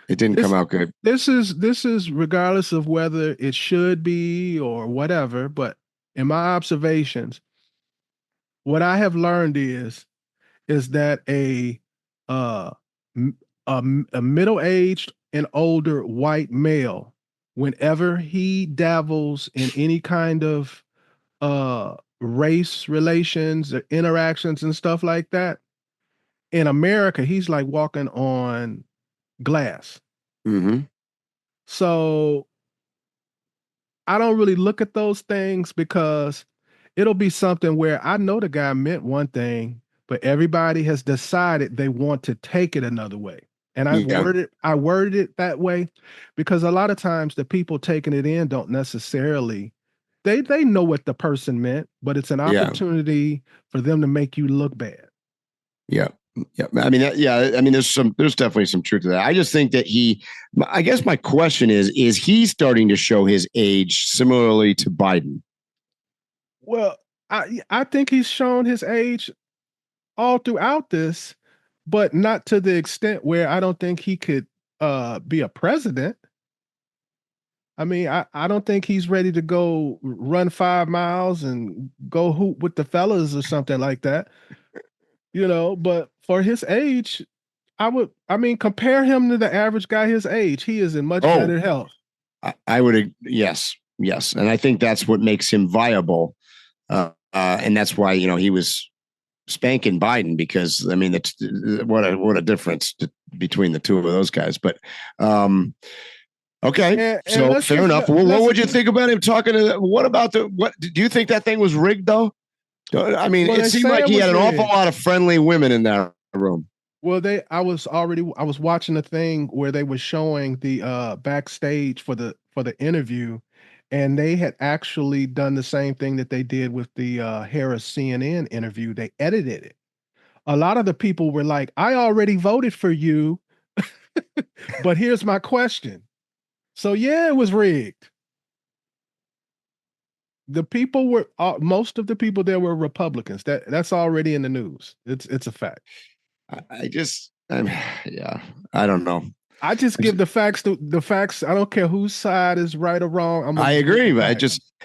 It didn't come out good. This is regardless of whether it should be or whatever, but in my observations, what I have learned is that a middle-aged and older white male, whenever he dabbles in any kind of race relations or interactions and stuff like that, in America, he's like walking on glass. Mm-hmm. So I don't really look at those things because it'll be something where I know the guy meant one thing, but everybody has decided they want to take it another way. And I worded it that way because a lot of times the people taking it in don't necessarily, they know what the person meant, but it's an opportunity for them to make you look bad. Yeah. Yeah. I mean, there's definitely some truth to that. I just think that I guess my question is he starting to show his age similarly to Biden? Well, I think he's shown his age all throughout this, but not to the extent where I don't think he could be a president. I mean, I don't think he's ready to go run 5 miles and go hoop with the fellas or something like that. You know, but for his age, compare him to the average guy his age. He is in much better health. I would, yes. And I think that's what makes him viable. And that's why, he was spanking Biden because, I mean, it's what a difference between the two of those guys. But, okay. So fair enough. What would you think about him talking to what do you think that thing was rigged though? I mean, it seemed like he had an awful lot of friendly women in that room. Well, I was watching a thing where they were showing the backstage for the interview, and they had actually done the same thing that they did with the Harris CNN interview. They edited it. A lot of the people were like, "I already voted for you," but here's my question. So yeah, it was rigged. The people were most of the people there were Republicans. That's already in the news. It's a fact. I don't know. I just give the facts. The facts. I don't care whose side is right or wrong. I agree, but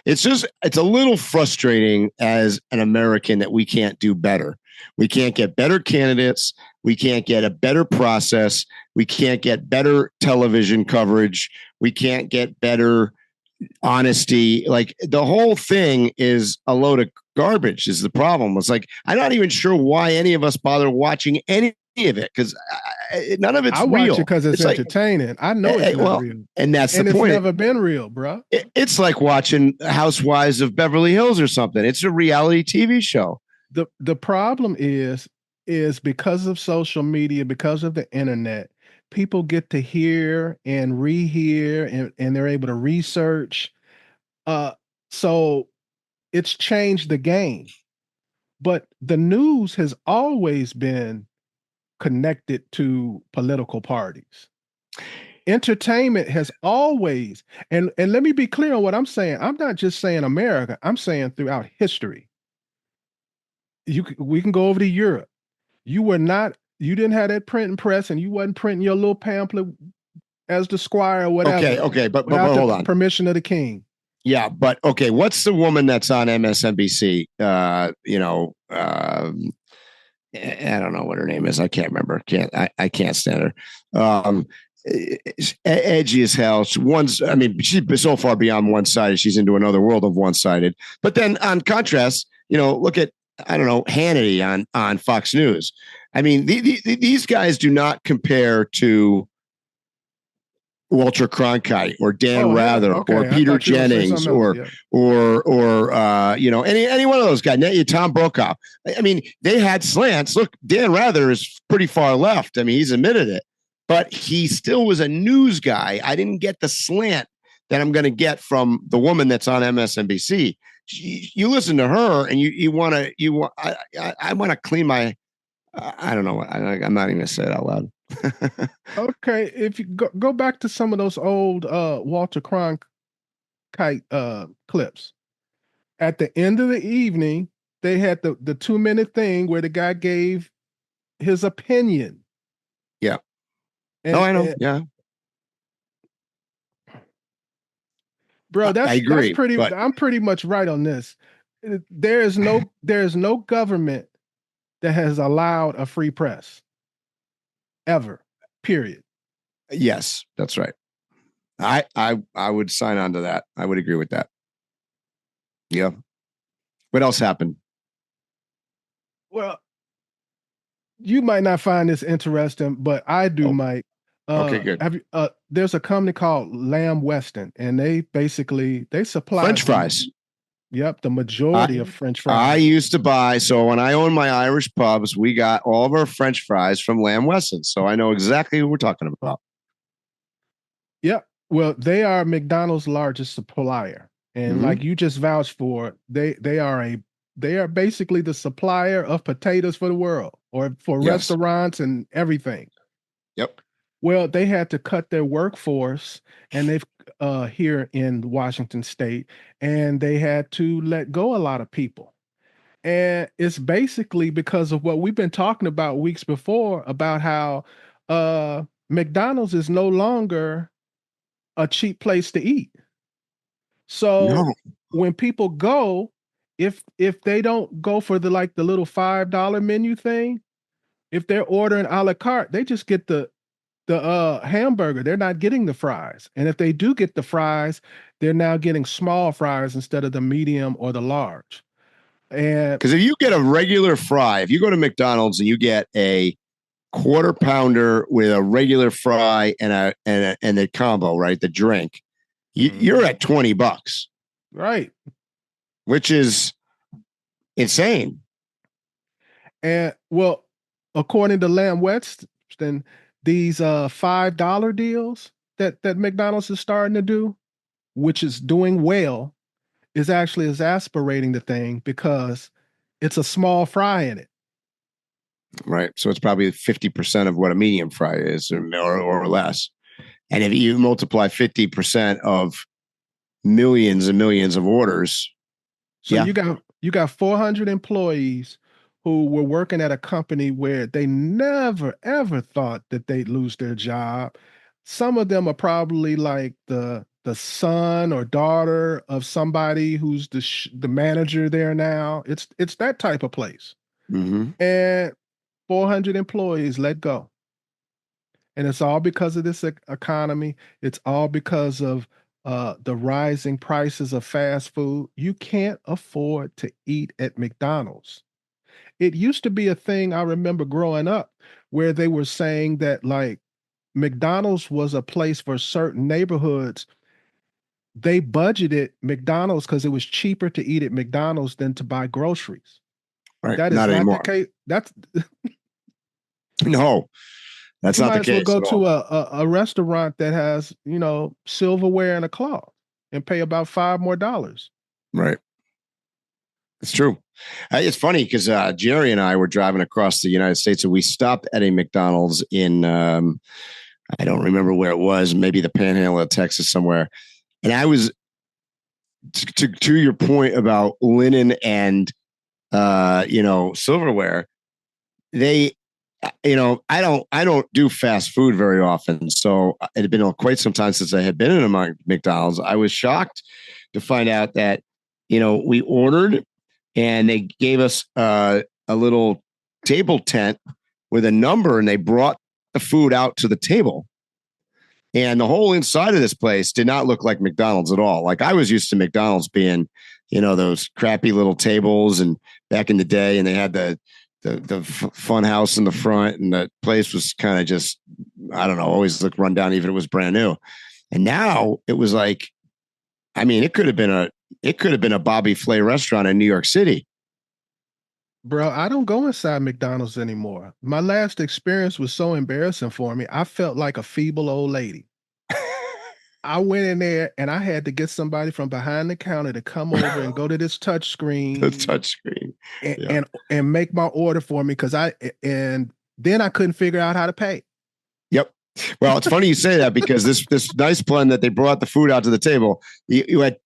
it's a little frustrating as an American that we can't do better. We can't get better candidates. We can't get a better process. We can't get better television coverage. We can't get better honesty. Like the whole thing is a load of garbage is the problem. It's like, I'm not even sure why any of us bother watching any of it, because none of it's real. I watch it because it's like, entertaining. I know it's not real. And that's the point. It's never been real, bro. It's like watching Housewives of Beverly Hills or something. It's a reality TV show. The problem is because of social media, because of the internet, people get to hear and rehear, and they're able to research. So it's changed the game. But the news has always been connected to political parties. Entertainment has always, and let me be clear on what I'm saying. I'm not just saying America. I'm saying throughout history. We can go over to Europe. You didn't have that printing press, and you wasn't printing your little pamphlet as the squire or whatever. Okay, but hold on. Permission of the king. Yeah, but okay, what's the woman that's on MSNBC? I don't know what her name is. I can't remember. I can't stand her. Edgy as hell. She's so far beyond one-sided. She's into another world of one-sided. But then on contrast, look at, I don't know, Hannity on Fox News. I mean, these guys do not compare to Walter Cronkite or Dan Rather or Peter Jennings or any one of those guys. Tom Brokaw. I mean, they had slants. Look, Dan Rather is pretty far left. I mean, he's admitted it, but he still was a news guy. I didn't get the slant that I'm going to get from the woman that's on MSNBC. You listen to her, and I want to clean my. I don't know. I'm not even going to say it out loud. Okay, if you go back to some of those old Walter Cronkite clips, at the end of the evening, they had the 2-minute thing where the guy gave his opinion. Yeah. I know. Yeah. Bro, I agree. That's pretty. I'm pretty much right on this. There is no government that has allowed a free press ever. Period. Yes, that's right. I would sign on to that. I would agree with that. Yeah. What else happened? Well, you might not find this interesting, but I do, Mike. Okay, good. There's a company called Lamb Weston, and they supply French fries. Yep, the majority of French fries. I used to buy, so when I owned my Irish pubs, we got all of our French fries from Lamb Weston. So I know exactly who we're talking about. Yep. Well, they are McDonald's largest supplier. And like you just vouched for, they are basically the supplier of potatoes for the world, or for restaurants and everything. Yep. Well, they had to cut their workforce, and they've here in Washington State, and they had to let go a lot of people. And it's basically because of what we've been talking about weeks before, about how McDonald's is no longer a cheap place to eat. So when people go, if they don't go for the little $5 menu thing, if they're ordering a la carte, they just get the hamburger. They're not getting the fries. And if they do get the fries, they're now getting small fries instead of the medium or the large. And because if you get a regular fry, if you go to McDonald's and you get a quarter pounder with a regular fry and the combo, right, the drink, you're at $20, right? Which is insane. And well, according to Lamb Weston, these $5 deals that McDonald's is starting to do, which is doing well, is actually exasperating the thing, because it's a small fry in it. Right. So it's probably 50% of what a medium fry is, or less. And if you multiply 50% of millions and millions of orders. So you got 400 employees who were working at a company where they never, ever thought that they'd lose their job. Some of them are probably like the son or daughter of somebody who's the manager there now. It's that type of place. And 400 employees let go. And it's all because of this economy. It's all because of the rising prices of fast food, you can't afford to eat at McDonald's. It used to be a thing I remember growing up where they were saying that like McDonald's was a place for certain neighborhoods. They budgeted McDonald's because it was cheaper to eat at McDonald's than to buy groceries. Right. That is not not anymore. the case. That's No, that's you not the might as well case. go at to all. a restaurant that has, silverware and a cloth and pay about $5 more. Right. It's true. It's funny because Jerry and I were driving across the United States and we stopped at a McDonald's in, I don't remember where it was, maybe the Panhandle of Texas somewhere. And I was, to your point about linen and, silverware, they, I don't do fast food very often. So it had been quite some time since I had been in a McDonald's. I was shocked to find out that, we ordered and they gave us a little table tent with a number and they brought the food out to the table. And the whole inside of this place did not look like McDonald's at all. Like I was used to McDonald's being, those crappy little tables and back in the day, and they had the fun house in the front, and the place was kind of just, I don't know, always looked run down, even if it was brand new. And now it was like, it could have been a Bobby Flay restaurant in New York City. Bro, I don't go inside McDonald's anymore. My last experience was so embarrassing for me. I felt like a feeble old lady. I went in there and I had to get somebody from behind the counter to come over and go to this touch screen. The touch screen. And make my order for me and then I couldn't figure out how to pay. Yep. Well, it's funny you say that because this nice plan that they brought the food out to the table. You had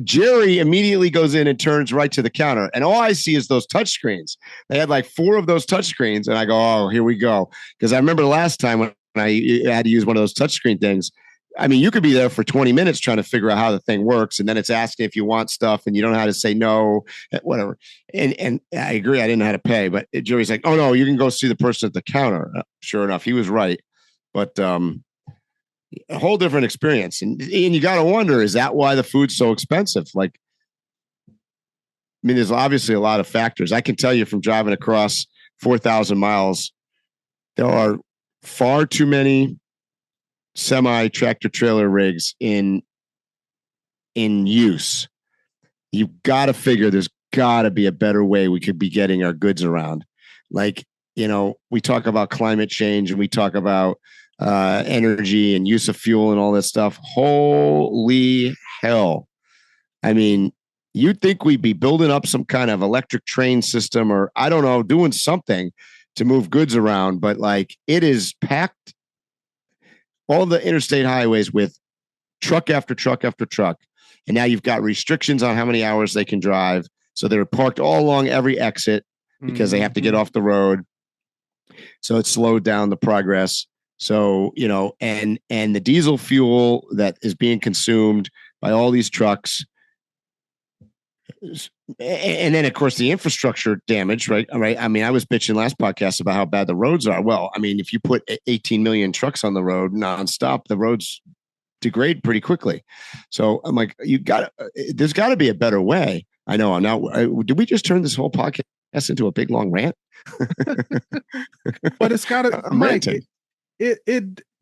Jerry immediately goes in and turns right to the counter, and all I see is those touch screens. They had like 4 of those touch screens, and I go, "Oh, here we go." Because I remember last time when I had to use one of those touch screen things. You could be there for 20 minutes trying to figure out how the thing works, and then it's asking if you want stuff, and you don't know how to say no, whatever. And I agree, I didn't know how to pay, but Jerry's like, "Oh no, you can go see the person at the counter." Sure enough, he was right. But a whole different experience. And you got to wonder, is that why the food's so expensive? Like, there's obviously a lot of factors. I can tell you from driving across 4,000 miles, there are far too many semi-tractor trailer rigs in use. You've got to figure there's got to be a better way we could be getting our goods around. Like, we talk about climate change and we talk about energy and use of fuel and all that stuff. Holy hell. You'd think we'd be building up some kind of electric train system or, I don't know, doing something to move goods around. But like, it is packed all the interstate highways with truck after truck after truck. And now you've got restrictions on how many hours they can drive. So they're parked all along every exit because they have to get off the road. So it slowed down the progress. So, and the diesel fuel that is being consumed by all these trucks. And then, of course, the infrastructure damage, right? I was bitching last podcast about how bad the roads are. Well, if you put 18 million trucks on the road nonstop, the roads degrade pretty quickly. So I'm like, there's got to be a better way. I know. Did we just turn this whole podcast into a big long rant? But it's got to, Mike.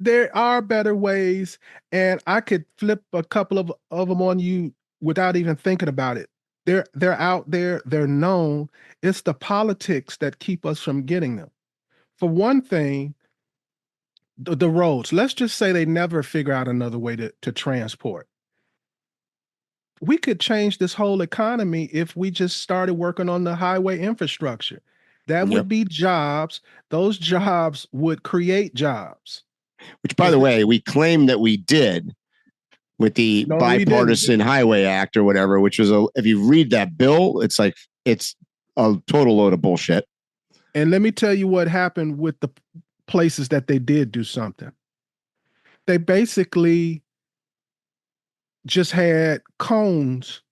There are better ways, and I could flip a couple of them on you without even thinking about it. They're out there. They're known. It's the politics that keep us from getting them. For one thing, the roads. Let's just say they never figure out another way to transport. We could change this whole economy if we just started working on the highway infrastructure. That would be jobs. Those jobs would create jobs. Which, by the way, we claim that we did with the Bipartisan Highway Act or whatever, which was if you read that bill, it's a total load of bullshit. And let me tell you what happened with the places that they did do something. They basically just had cones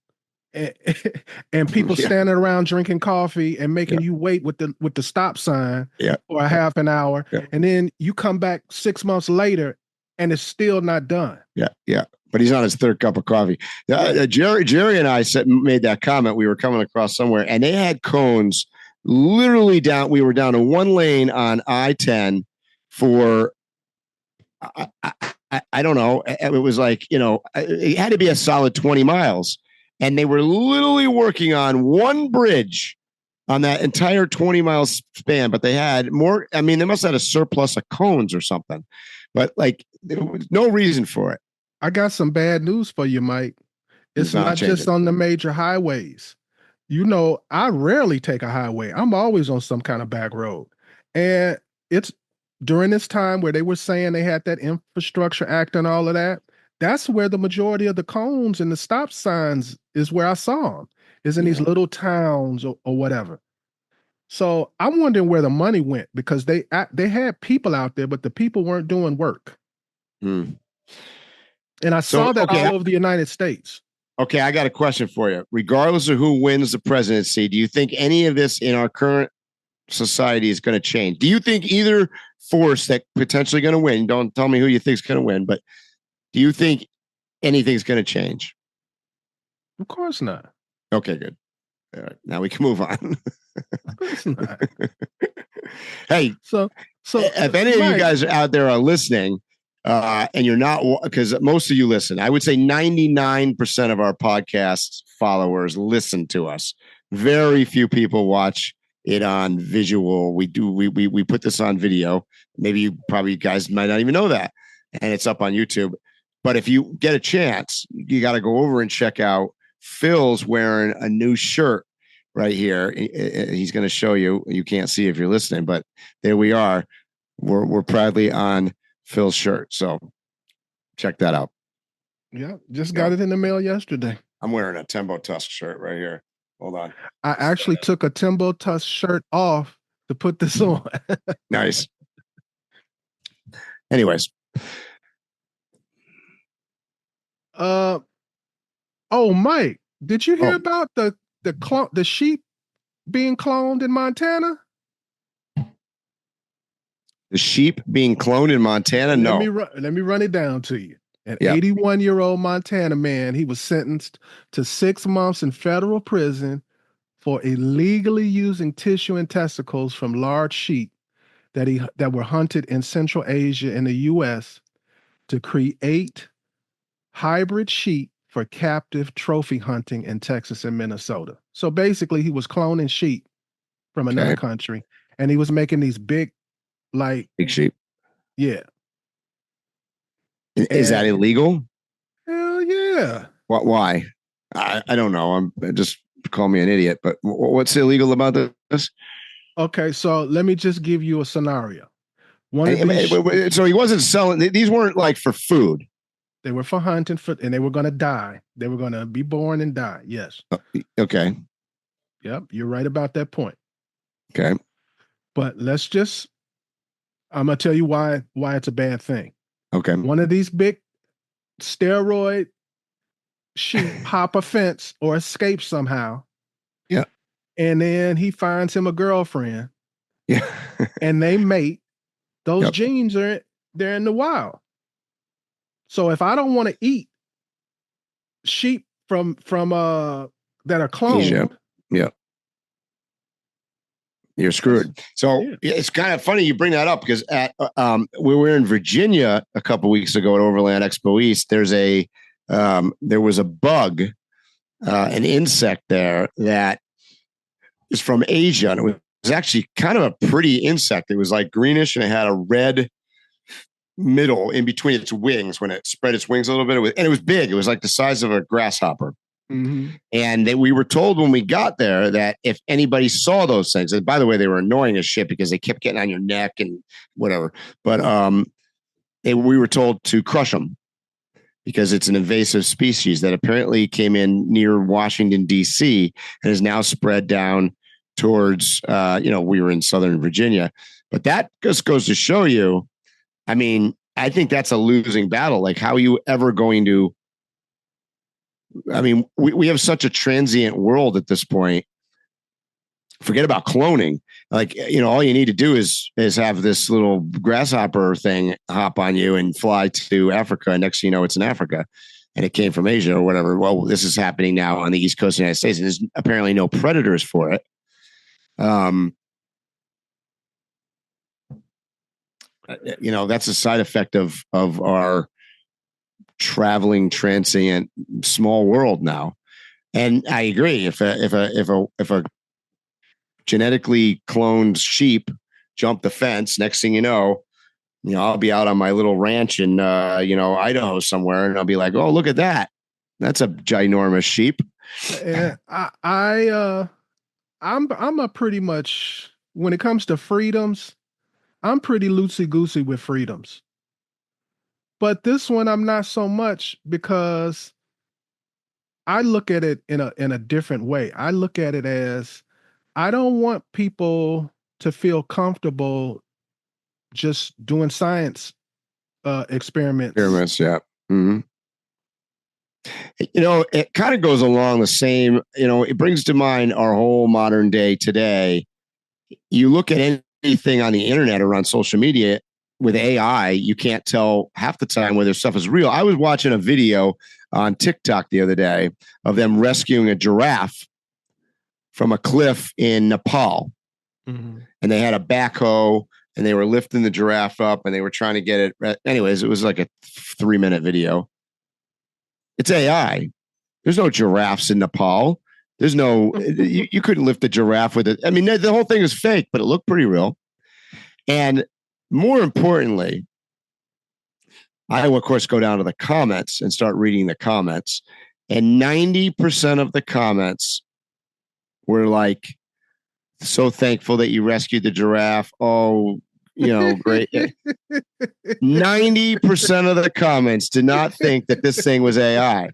and people standing around drinking coffee and making you wait with the stop sign for a half an hour. And then you come back 6 months later and it's still not done. Yeah. but he's on his third cup of coffee. Jerry and I made that comment. We were coming across somewhere, and they had cones literally down. We were down to one lane on I-10 for I don't know. It was like, it had to be a solid 20 miles, and they were literally working on one bridge on that entire 20-mile span. But they had more. I mean, they must have had a surplus of cones or something. But like, there was no reason for it. I got some bad news for you, Mike. It's not just on the major highways. I rarely take a highway. I'm always on some kind of back road. And it's during this time where they were saying they had that Infrastructure Act and all of that. That's where the majority of the cones and the stop signs is where I saw them, is in these little towns or whatever. So I'm wondering where the money went, because they had people out there, but the people weren't doing work. And I saw that all over the United States. Okay, I got a question for you. Regardless of who wins the presidency, do you think any of this in our current society is going to change? Do you think either force that potentially going to win, don't tell me who you think is going to win, but do you think anything's going to change? Of course not. Okay, good. All right, now we can move on. Of course not. Hey, so if any of you guys out there are listening, and you're not, because most of you listen, I would say 99% of our podcast followers listen to us. Very few people watch it on visual. We put this on video. Maybe you guys might not even know that, and it's up on YouTube. But if you get a chance, you got to go over and check out. Phil's wearing a new shirt right here. He's going to show you. You can't see if you're listening, but there we are. We're proudly on Phil's shirt. So check that out. Yeah, just got it in the mail yesterday. I'm wearing a Timbo Tusk shirt right here. Hold on. I actually took a Timbo Tusk shirt off to put this on. Nice. Anyways. Oh, Mike, did you hear about the sheep being cloned in Montana? The sheep being cloned in Montana? No. Let me run it down to you. An 81-year-old Montana man, he was sentenced to 6 months in federal prison for illegally using tissue and testicles from large sheep that were hunted in Central Asia and the U.S. to create hybrid sheep for captive trophy hunting in Texas and Minnesota. So basically, he was cloning sheep from another country, and he was making these big sheep. Yeah. Is that illegal? Hell yeah. Why? I don't know. I'm just call me an idiot, but what's illegal about this? Okay, so let me just give you a scenario. So he wasn't selling. These weren't like for food. They were for hunting, and they were going to die. They were going to be born and die. Yes. Okay. Yep, you're right about that point. Okay. But I'm going to tell you why it's a bad thing. Okay. One of these big steroid sheep hop a fence or escape somehow. Yeah. And then he finds him a girlfriend. Yeah. And they mate. Those genes they're in the wild. So if I don't want to eat sheep from that are cloned, you're screwed. So it's kind of funny you bring that up, because we were in Virginia a couple of weeks ago at Overland Expo East. There was a bug, an insect there that is from Asia, and it was actually kind of a pretty insect. It was like greenish, and it had a red middle in between its wings when it spread its wings a little bit. And it was big. It was like the size of a grasshopper. Mm-hmm. And we were told when we got there that if anybody saw those things, and by the way, they were annoying as shit because they kept getting on your neck and whatever. But we were told to crush them because it's an invasive species that apparently came in near Washington, D.C. and is now spread down towards, we were in Southern Virginia. But that just goes to show you, I mean, I think that's a losing battle. Like, how are you ever going to, I mean, we have such a transient world at this point. Forget about cloning. Like, all you need to do is have this little grasshopper thing hop on you and fly to Africa. And next thing you know, it's in Africa. and it came from Asia or whatever. Well, this is happening now on the East Coast of the United States, and there's apparently no predators for it. That's a side effect of our traveling transient small world now. And I agree. If a genetically cloned sheep jumped the fence, next thing you know, I'll be out on my little ranch in Idaho somewhere, and I'll be like, oh, look at that. That's a ginormous sheep. And I'm a pretty much, when it comes to freedoms, I'm pretty loosey-goosey with freedoms. But this one I'm not so much, because I look at it in a different way. I look at it as, I don't want people to feel comfortable just doing science experiments. Experiments, yeah. Mm-hmm. It kind of goes along the same, it brings to mind our whole modern day today. You look at anything on the internet or on social media with AI, you can't tell half the time whether stuff is real. I was watching a video on TikTok the other day of them rescuing a giraffe from a cliff in Nepal. Mm-hmm. And they had a backhoe, and they were lifting the giraffe up, and they were trying to get it. Anyways, it was like a 3-minute video. It's AI. There's no giraffes in Nepal. There's no, you couldn't lift a giraffe with it. I mean, the whole thing is fake, but it looked pretty real. And more importantly, I will, of course, go down to the comments and start reading the comments. And 90% of the comments were like, so thankful that you rescued the giraffe. Oh, great. 90% of the comments did not think that this thing was AI.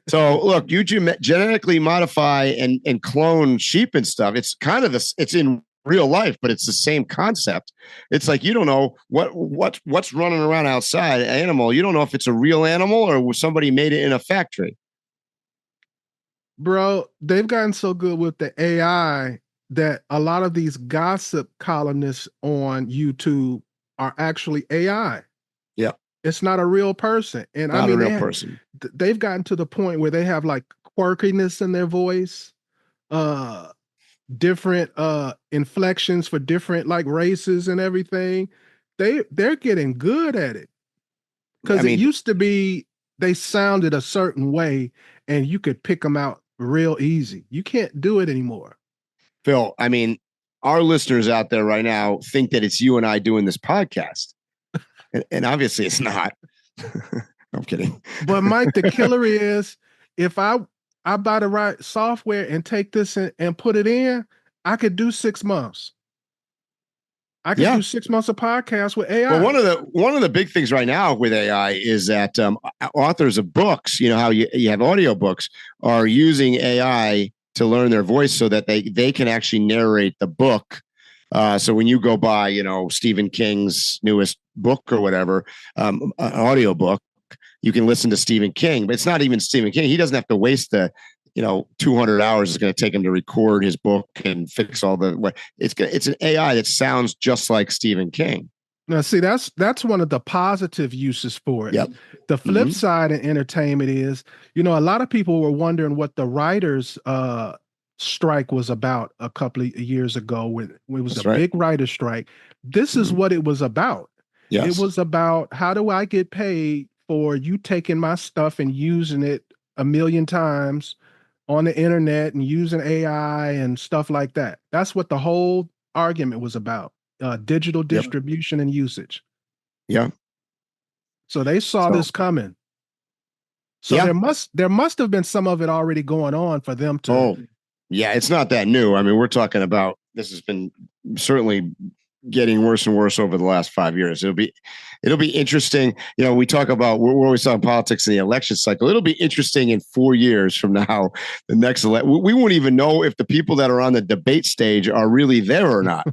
So look, you genetically modify and clone sheep and stuff. It's kind of this, it's in real life, but it's the same concept. It's like, you don't know what's running around outside, an animal. You don't know if it's a real animal or somebody made it in a factory. Bro, they've gotten so good with the AI that a lot of these gossip columnists on YouTube are actually AI. Yeah. It's not a real person. And not a real person. They've gotten to the point where they have like quirkiness in their voice, different inflections for different like races and everything. They're getting good at it. Because it used to be they sounded a certain way and you could pick them out real easy. You can't do it anymore. Phil, our listeners out there right now think that it's you and I doing this podcast. And obviously it's not. I'm kidding. But Mike, the killer is, if I buy the right software and take this and put it in, I could do 6 months. I could do 6 months of podcasts with AI. Well, one of the big things right now with AI is that authors of books, how you have audio books, are using AI to learn their voice so that they can actually narrate the book. So when you go buy, Stephen King's newest book or whatever, an audio book, you can listen to Stephen King, but it's not even Stephen King. He doesn't have to waste the 200 hours is going to take him to record his book and fix all the. It's an AI that sounds just like Stephen King. Now, see, that's one of the positive uses for it. Yep. The flip side in entertainment is, a lot of people were wondering what the writers' strike was about a couple of years ago when it was big writer's strike. This is what it was about. Yes. It was about, how do I get paid for you taking my stuff and using it a million times on the internet and using AI and stuff like that. That's what the whole argument was about. Digital distribution and usage. Yeah. So they saw this coming. So there must have been some of it already going on for them to. Oh, yeah. It's not that new. We're talking about, this has been certainly getting worse and worse over the last 5 years. It'll be interesting. We talk about, we're always talking politics in the election cycle. It'll be interesting in 4 years from now, the next election. We won't even know if the people that are on the debate stage are really there or not.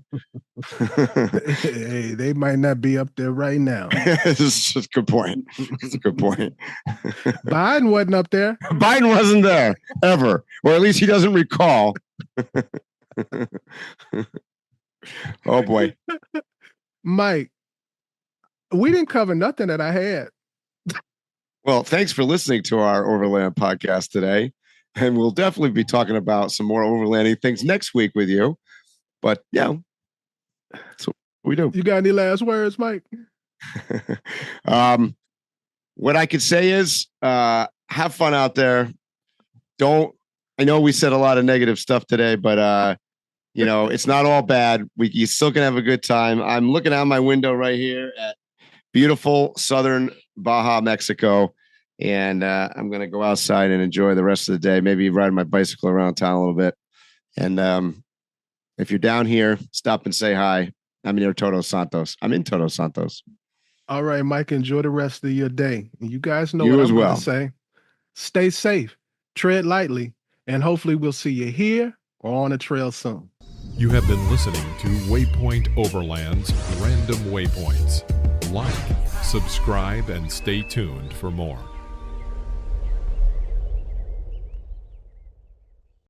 Hey, they might not be up there right now. This is a good point. It's a good point. Biden wasn't up there. Biden wasn't there ever, or at least he doesn't recall. Oh boy. Mike, we didn't cover nothing that I had. Well, thanks for listening to our Overland podcast today. And we'll definitely be talking about some more overlanding things next week with you. But yeah, that's what we do. You got any last words, Mike? What I could say is have fun out there. I know we said a lot of negative stuff today, but it's not all bad. You still can have a good time. I'm looking out my window right here at beautiful southern Baja, Mexico. And I'm going to go outside and enjoy the rest of the day, maybe ride my bicycle around town a little bit. And if you're down here, stop and say hi. I'm in Todos Santos. All right, Mike, enjoy the rest of your day. And you guys know what I'm going to say. Stay safe, tread lightly, and hopefully we'll see you here or on the trail soon. You have been listening to Waypoint Overland's Random Waypoints. Like, subscribe, and stay tuned for more.